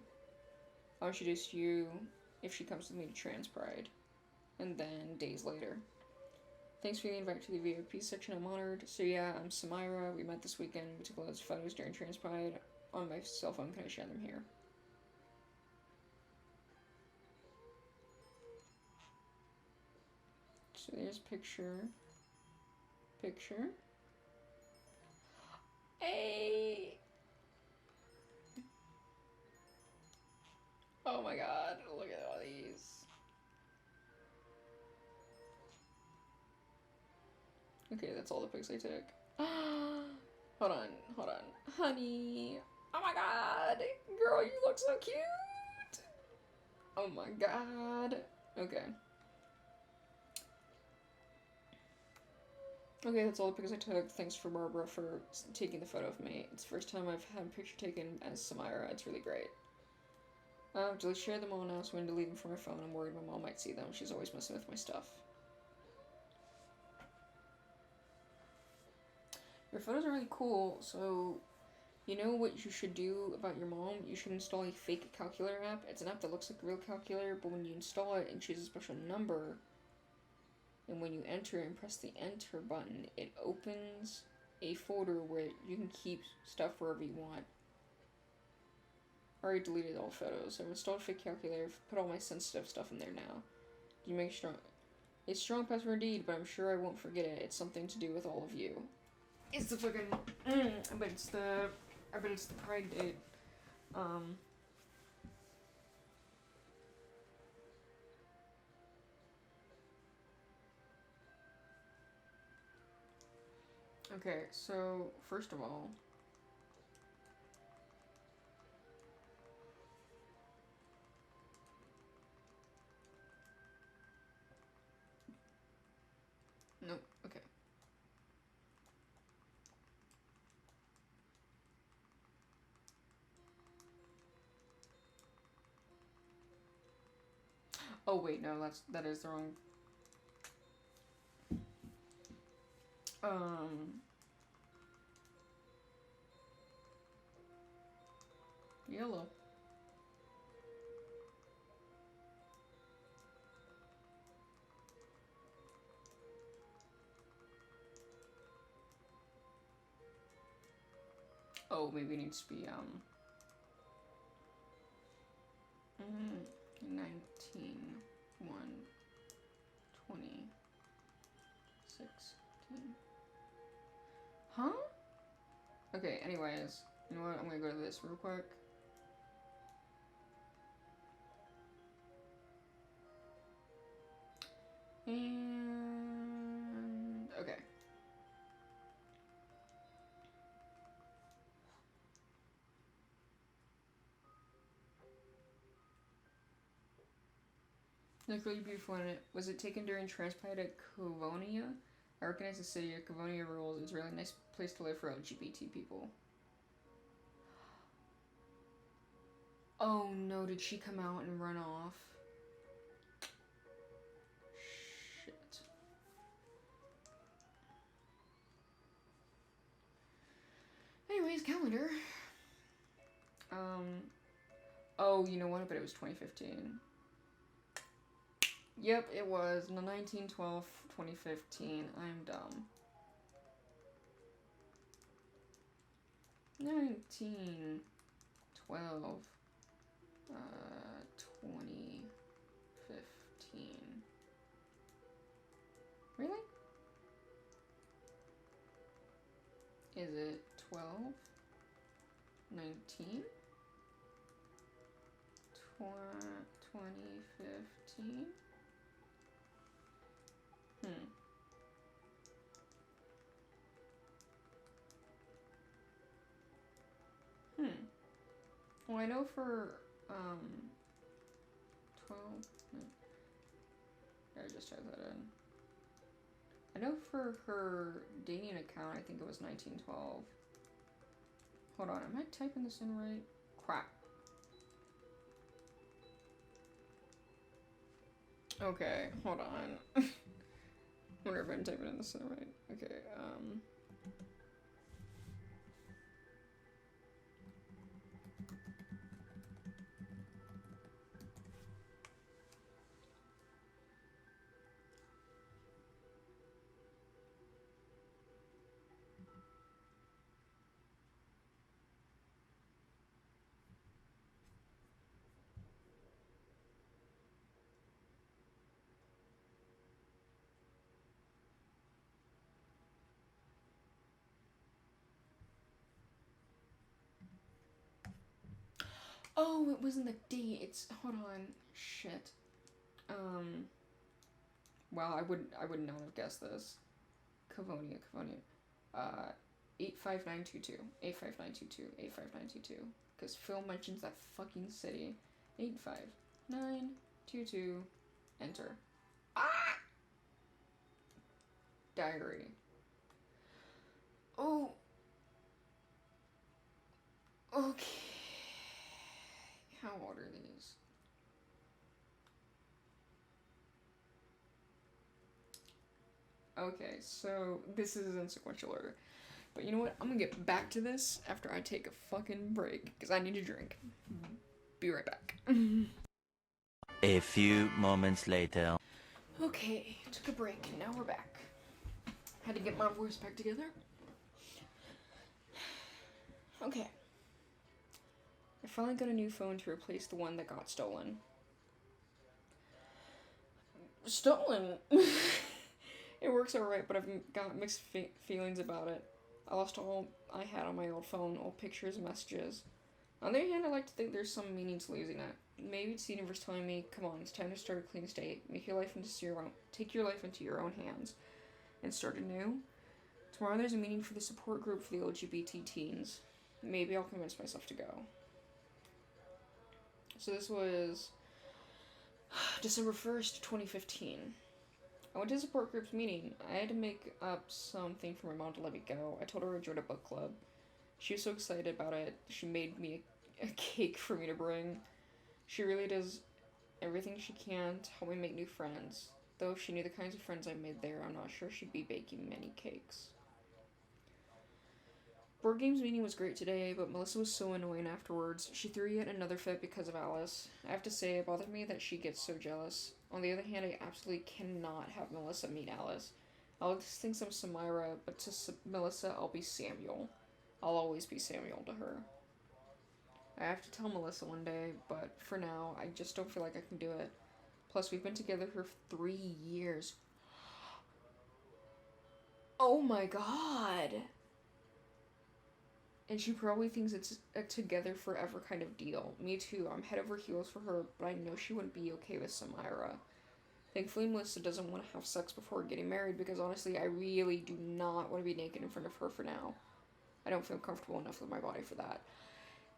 I'll introduce you if she comes with me to Trans Pride. And then days later. Thanks for the invite to the VIP section. I'm honored. So yeah, I'm Samira. We met this weekend. We took loads of photos during Trans Pride on my cell phone. Can I share them here? So there's picture. Hey! Oh my god, look at all these. Okay, that's all the pics I took. Hold on. Honey! Oh my god! Girl, you look so cute! Oh my god. Okay. Okay, that's all the pictures I took. Thanks for Barbara for taking the photo of me. It's the first time I've had a picture taken as Samira. It's really great. Do I share them all now so I'm delete them from my phone? I'm worried my mom might see them. She's always messing with my stuff. Your photos are really cool, so you know what you should do about your mom? You should install a fake calculator app. It's an app that looks like a real calculator, but when you install it and choose a special number, and when you enter and press the enter button, it opens a folder where you can keep stuff wherever you want. I already deleted all photos. I've installed a fake calculator, put all my sensitive stuff in there now. You make strong... It's strong password indeed, but I'm sure I won't forget it. It's something to do with all of you. It's the fucking... I bet it's the Pride date. Okay, so, first of all... Nope. Okay. Oh wait, no, that is the wrong. Yellow. Oh, maybe it needs to be 19, 1, 20, 16. Huh? Okay, anyways, you know what? I'm gonna go to this real quick. And okay. Looked really beautiful in it. Was it taken during transplant at Cavonia? I recognize the city of Cavonia rules. It's a really nice place to live for LGBT people. Oh no, did she come out and run off? Shit. Anyways, calendar. Oh, you know what? But it was 2015. Yep, it was 1912, 2015. I'm dumb. 1912, 2015. Really? Is it 12? 19? 2015? Well, I know for, 12, no. I just typed that in. I know for her dating account, I think it was 1912. Hold on, am I typing this in right? Crap. Okay, hold on. I wonder if I'm typing in this in right. Okay, oh, it wasn't the date. It's, hold on. Shit. Well, I would not have guessed this. Cavonia. 85922. 85922. 85922. Because Phil mentions that fucking city. 85922. Enter. Ah! Diary. Oh. Okay. How old are these? Okay, so this is in sequential order. But you know what? I'm gonna get back to this after I take a fucking break, because I need a drink. Be right back. A few moments later. Okay, took a break, and now we're back. Had to get my voice back together. Okay. I finally got a new phone to replace the one that got stolen. Stolen? It works alright, but I've got mixed feelings about it. I lost all I had on my old phone, all pictures and messages. On the other hand, I like to think there's some meaning to losing it. Maybe it's the universe telling me, come on, it's time to start a clean slate. Take your life into your own hands, and start anew. Tomorrow there's a meeting for the support group for the LGBT teens. Maybe I'll convince myself to go. So this was December 1st, 2015. I went to support group's meeting. I had to make up something for my mom to let me go. I told her I joined a book club. She was so excited about it. She made me a cake for me to bring. She really does everything she can to help me make new friends. Though if she knew the kinds of friends I made there, I'm not sure she'd be baking many cakes. Board games meeting was great today, but Melissa was so annoying afterwards. She threw yet another fit because of Alice. I have to say, it bothered me that she gets so jealous. On the other hand, I absolutely cannot have Melissa meet Alice. Alex thinks I'm Samira, but to Melissa, I'll be Samuel. I'll always be Samuel to her. I have to tell Melissa one day, but for now, I just don't feel like I can do it. Plus, we've been together for 3 years. Oh my god! And she probably thinks it's a together forever kind of deal. Me too, I'm head over heels for her, but I know she wouldn't be okay with Samira. Thankfully, Melissa doesn't want to have sex before getting married because honestly, I really do not want to be naked in front of her for now. I don't feel comfortable enough with my body for that.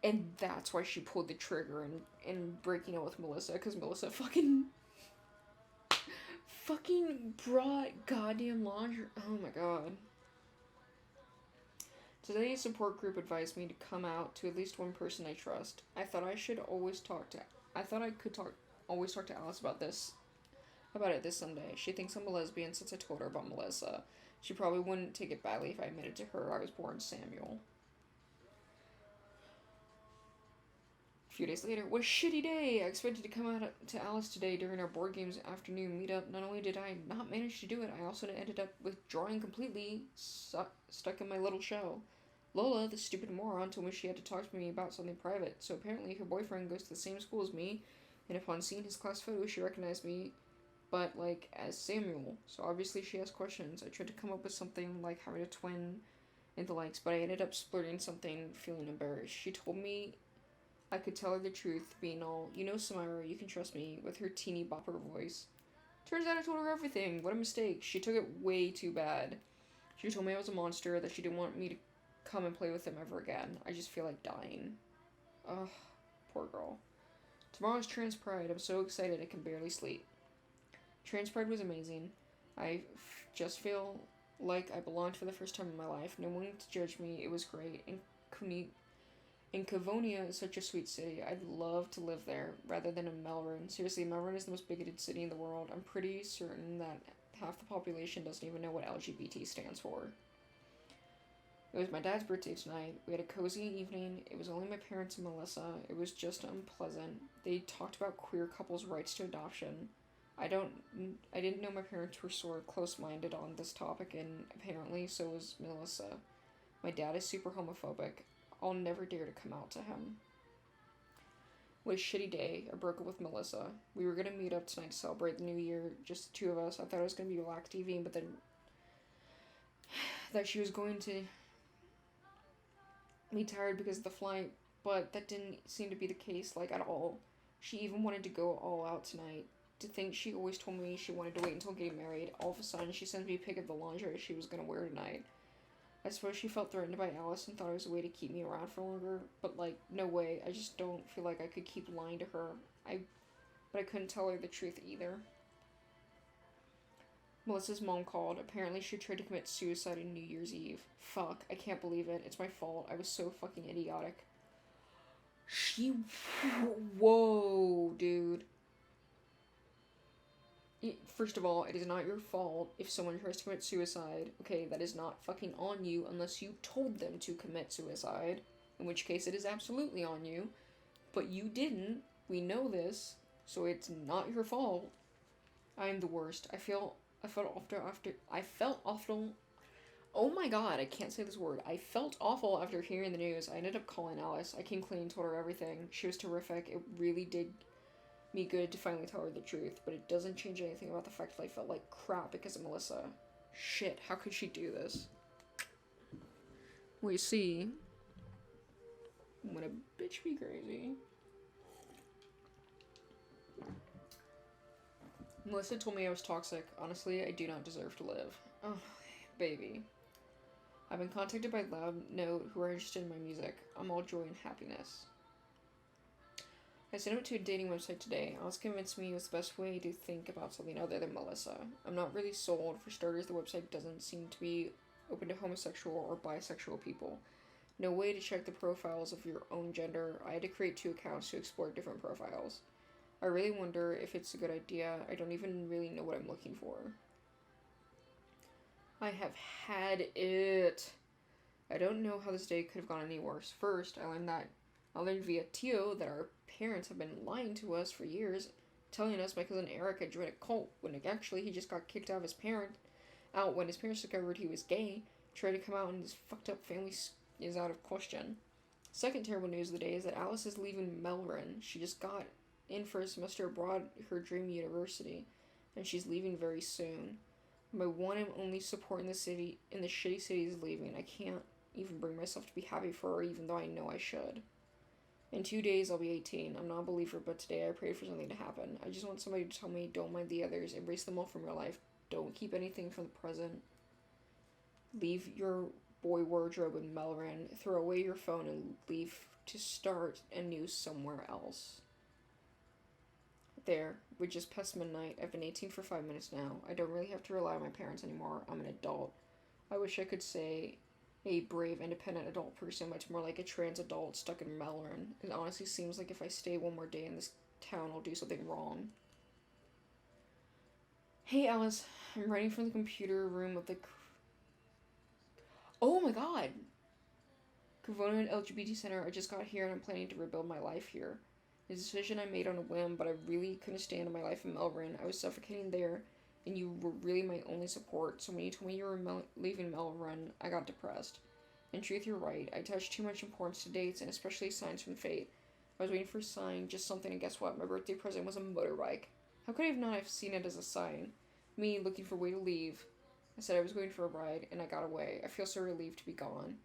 And that's why she pulled the trigger in breaking up with Melissa, because Melissa fucking brought goddamn laundry. Oh my god. Today's support group advised me to come out to at least one person I trust. I thought I could talk to Alice about it this Sunday. She thinks I'm a lesbian since I told her about Melissa. She probably wouldn't take it badly if I admitted to her I was born Samuel. A few days later, what a shitty day! I expected to come out to Alice today during our board games afternoon meetup. Not only did I not manage to do it, I also ended up withdrawing completely, stuck in my little shell. Lola, the stupid moron, told me she had to talk to me about something private, so apparently her boyfriend goes to the same school as me, and upon seeing his class photo, she recognized me, but, as Samuel, so obviously she asked questions. I tried to come up with something like having a twin and the likes, but I ended up splurting something, feeling embarrassed. She told me I could tell her the truth, being all, you know, Samira, you can trust me, with her teeny bopper voice. Turns out I told her everything. What a mistake. She took it way too bad. She told me I was a monster, that she didn't want me to come and play with them ever again. I just feel like dying. Ugh, poor girl. Tomorrow's Trans Pride. I'm so excited I can barely sleep. Trans Pride was amazing. I just feel like I belonged for the first time in my life. No one to judge me. It was great. And Cavonia is such a sweet city. I'd love to live there rather than in Melbourne. Seriously, Melbourne is the most bigoted city in the world. I'm pretty certain that half the population doesn't even know what LGBT stands for. It was my dad's birthday tonight. We had a cozy evening. It was only my parents and Melissa. It was just unpleasant. They talked about queer couples' rights to adoption. I didn't know my parents were sort of close-minded on this topic, and apparently so was Melissa. My dad is super homophobic. I'll never dare to come out to him. What a shitty day. I broke up with Melissa. We were gonna meet up tonight to celebrate the new year, just the two of us. I thought it was gonna be relaxed TV, but then that she was going to be tired because of the flight, but that didn't seem to be the case, at all. She even wanted to go all out tonight. To think she always told me she wanted to wait until getting married. All of a sudden, she sends me a pic of the lingerie she was gonna wear tonight. I suppose she felt threatened by Alice and thought it was a way to keep me around for longer, but, no way. I just don't feel like I could keep lying to her. But I couldn't tell her the truth either. Melissa's mom called. Apparently she tried to commit suicide on New Year's Eve. Fuck, I can't believe it. It's my fault. I was so fucking idiotic. Whoa, dude. First of all, it is not your fault if someone tries to commit suicide. Okay, that is not fucking on you unless you told them to commit suicide, in which case it is absolutely on you. But you didn't. We know this, so it's not your fault. I am the worst. I felt awful. Oh my god, I can't say this word. I felt awful after hearing the news. I ended up calling Alice. I came clean and told her everything. She was terrific. It really did me good to finally tell her the truth, but it doesn't change anything about the fact that I felt like crap because of Melissa. Shit, how could she do this? We see. When a bitch be crazy. Melissa told me I was toxic. Honestly, I do not deserve to live. Oh, baby. I've been contacted by Loud Note who are interested in my music. I'm all joy and happiness. I signed up to a dating website today. Alice convinced me it was the best way to think about something other than Melissa. I'm not really sold. For starters, the website doesn't seem to be open to homosexual or bisexual people. No way to check the profiles of your own gender. I had to create 2 accounts to explore different profiles. I really wonder if it's a good idea. I don't even really know what I'm looking for. I have had it. I don't know how this day could have gone any worse. First, I learned via Tio that our parents have been lying to us for years, telling us my cousin Eric had joined a cult when actually he just got kicked out when his parents discovered he was gay, tried to come out and his fucked up family is out of question. Second terrible news of the day is that Alice is leaving Melbourne. She just got in for a semester abroad at her dream university, and she's leaving very soon. My one and only support in the shitty city is leaving. I can't even bring myself to be happy for her, even though I know I should. In 2 days, I'll be 18. I'm not a believer, but today I prayed for something to happen. I just want somebody to tell me, don't mind the others, embrace them all from your life. Don't keep anything from the present. Leave your boy wardrobe in Melbourne. Throw away your phone and leave to start anew somewhere else. There, we just passed midnight. I've been 18 for 5 minutes now. I don't really have to rely on my parents anymore. I'm an adult. I wish I could say a brave, independent adult person, but it's more like a trans adult stuck in Melbourne. It honestly seems like if I stay one more day in this town, I'll do something wrong. Hey, Alice. I'm writing from the computer room of the... Oh my god! Kavonan LGBT Center. I just got here and I'm planning to rebuild my life here. It's a decision I made on a whim, but I really couldn't stand my life in Melbourne. I was suffocating there, and you were really my only support, so when you told me you were leaving Melbourne, I got depressed. In truth, you're right. I attach too much importance to dates, and especially signs from fate. I was waiting for a sign, just something, and guess what? My birthday present was a motorbike. How could I have not have seen it as a sign? Me, looking for a way to leave. I said I was going for a ride, and I got away. I feel so relieved to be gone.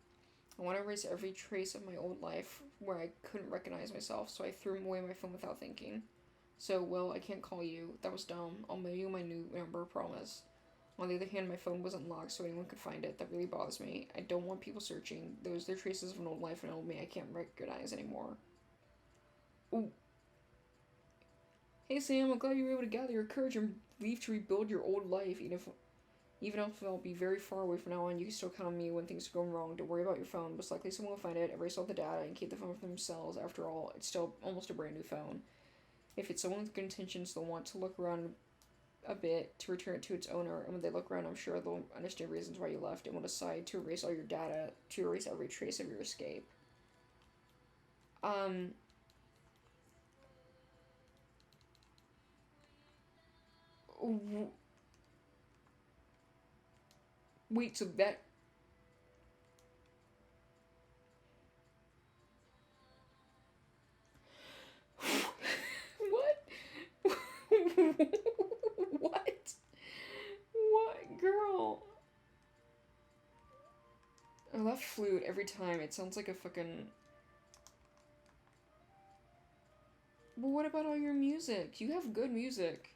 I want to erase every trace of my old life where I couldn't recognize myself, so I threw away my phone without thinking. So, well, I can't call you. That was dumb. I'll mail you my new number, promise. On the other hand, my phone wasn't locked so anyone could find it. That really bothers me. I don't want people searching. Those are traces of an old life and old me I can't recognize anymore. Ooh. Hey Sam, I'm glad you were able to gather your courage and leave to rebuild your old life, even if I'll be very far away from now on, you can still count on me when things are going wrong. Don't worry about your phone. Most likely someone will find it, erase all the data, and keep the phone for themselves. After all, it's still almost a brand new phone. If it's someone with good intentions, they'll want to look around a bit to return it to its owner, and when they look around, I'm sure they'll understand reasons why you left and will decide to erase all your data, to erase every trace of your escape. Wait, so that... What? What? What? Girl. I love flute every time. It sounds like a fucking... But what about all your music? You have good music.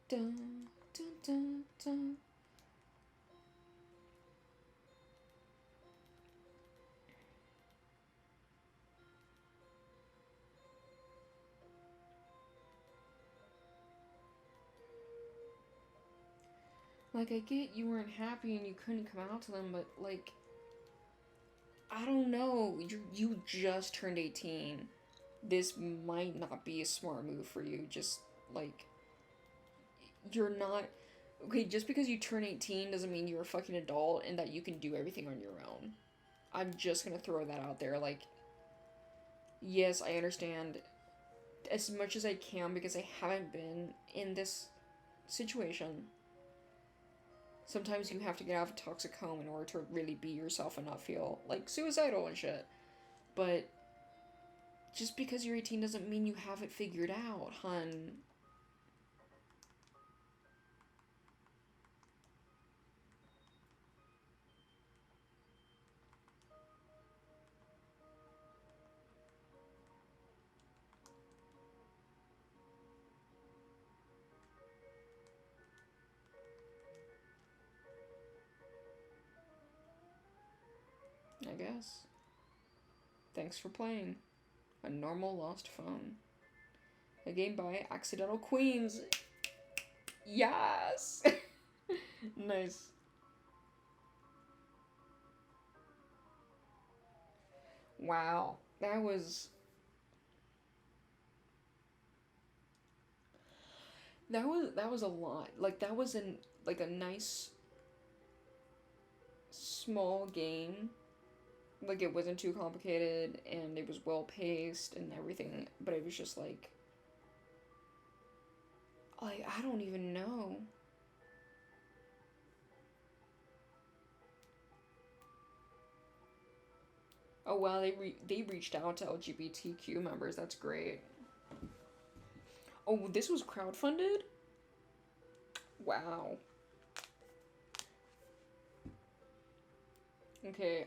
Dun, dun, dun, dun. Like, I get you weren't happy and you couldn't come out to them, but, like, I don't know. You just turned 18. This might not be a smart move for you. Just, like, you're not... Okay, just because you turn 18 doesn't mean you're a fucking adult and that you can do everything on your own. I'm just gonna throw that out there. Like, yes, I understand as much as I can because I haven't been in this situation. Sometimes you have to get out of a toxic home in order to really be yourself and not feel, like, suicidal and shit. But just because you're 18 doesn't mean you have it figured out, hun. I guess. Thanks for playing. A Normal Lost Phone. A game by Accidental Queens. Yes! Nice. Wow. That was a lot. Like that was a nice small game. Like it wasn't too complicated and it was well paced and everything, but it was just like I don't even know. Oh wow, they reached out to LGBTQ members. That's great. Oh, this was crowdfunded? Wow. Okay,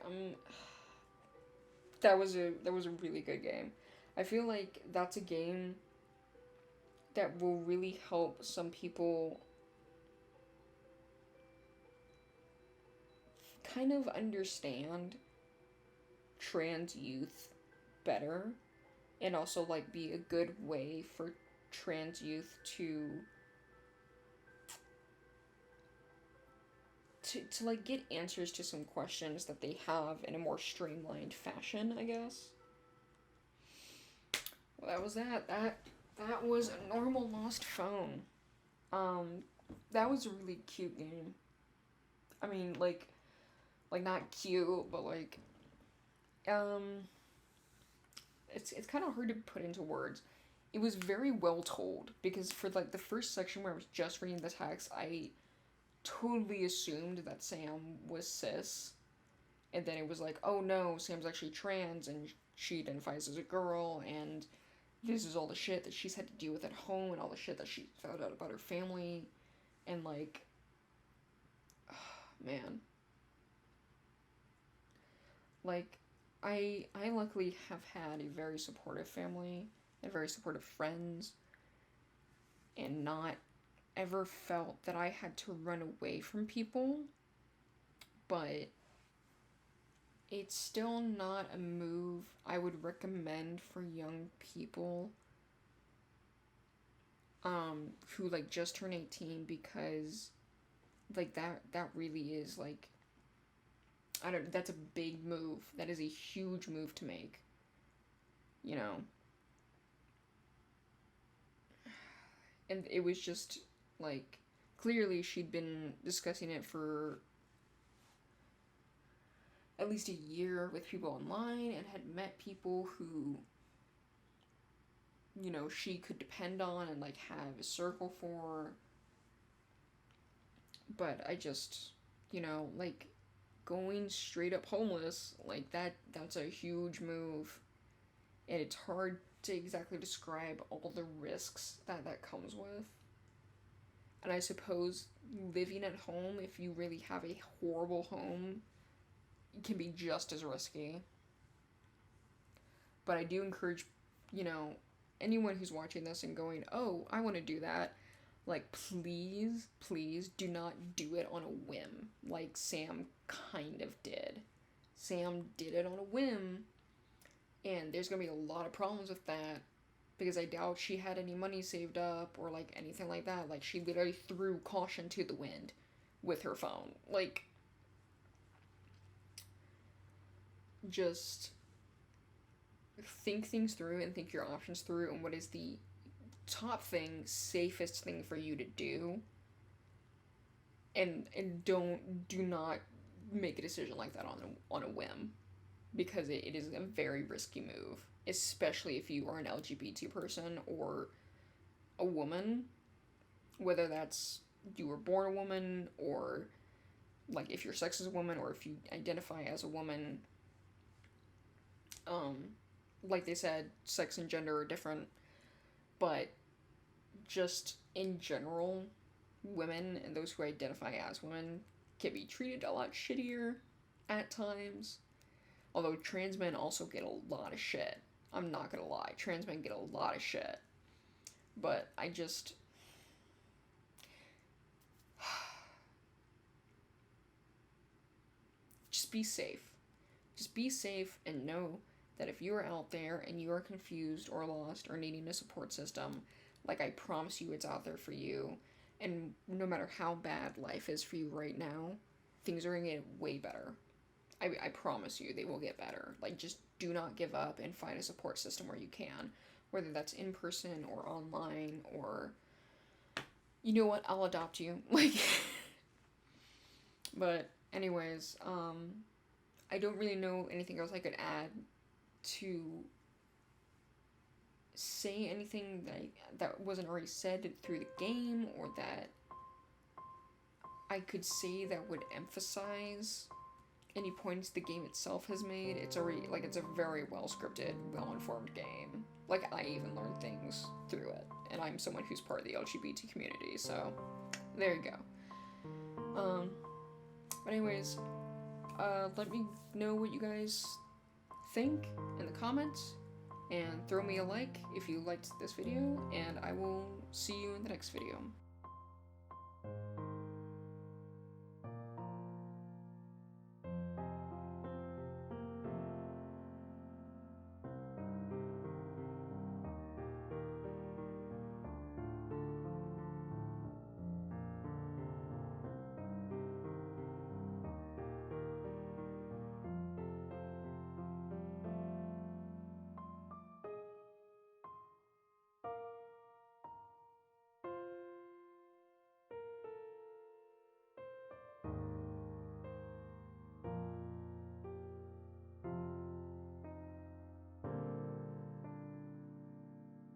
that was a really good game. I feel like that's a game that will really help some people kind of understand trans youth better and also like be a good way for trans youth to like get answers to some questions that they have in a more streamlined fashion, I guess. Well, that was that was a Normal Lost Phone. Um that was a really cute game. I mean, like not cute, but like um it's kind of hard to put into words. It was very well told because for like the first section where I was just reading the text, I totally assumed that Sam was cis, and then it was like, oh no, Sam's actually trans and she identifies as a girl, and this is all the shit that she's had to deal with at home and all the shit that she found out about her family, and like, man, like, I luckily have had a very supportive family and very supportive friends, and not ever felt that I had to run away from people, but it's still not a move I would recommend for young people who like just turned 18, because like that really is like, I don't, that's a big move. That is a huge move to make, you know. And it was just like, clearly she'd been discussing it for at least a year with people online and had met people who, you know, she could depend on and like have a circle for. But I just, you know, like going straight up homeless, like that's a huge move. And it's hard to exactly describe all the risks that comes with. And I suppose living at home, if you really have a horrible home, can be just as risky. But I do encourage, you know, anyone who's watching this and going, oh, I want to do that, like, please, please do not do it on a whim, like Sam kind of did. Sam did it on a whim, and there's gonna be a lot of problems with that, because I doubt she had any money saved up or, like, anything like that. Like, she literally threw caution to the wind with her phone. Like, just think things through and think your options through and what is the top thing, safest thing for you to do. And do not make a decision like that on a whim, because it is a very risky move, especially if you are an LGBT person or a woman, whether that's you were born a woman, or like if your sex is a woman, or if you identify as a woman. um like they said, sex and gender are different, but just in general, women and those who identify as women can be treated a lot shittier at times. Although trans men also get a lot of shit. I'm not gonna lie, trans men get a lot of shit. But I just be safe. Just be safe and know that if you're out there and you are confused or lost or needing a support system, like, I promise you it's out there for you. And no matter how bad life is for you right now, things are going to get way better. I promise you they will get better. Like, just do not give up and find a support system where you can. Whether that's in person or online or... You know what? I'll adopt you. Like... But anyways, I don't really know anything else I could add to say anything that wasn't already said through the game, or that I could say that would emphasize any points the game itself has made. It's already, like, it's a very well scripted, well informed game. Like, I even learned things through it, and I'm someone who's part of the LGBT community, so there you go. But anyways, let me know what you guys think in the comments, and throw me a like if you liked this video, and I will see you in the next video.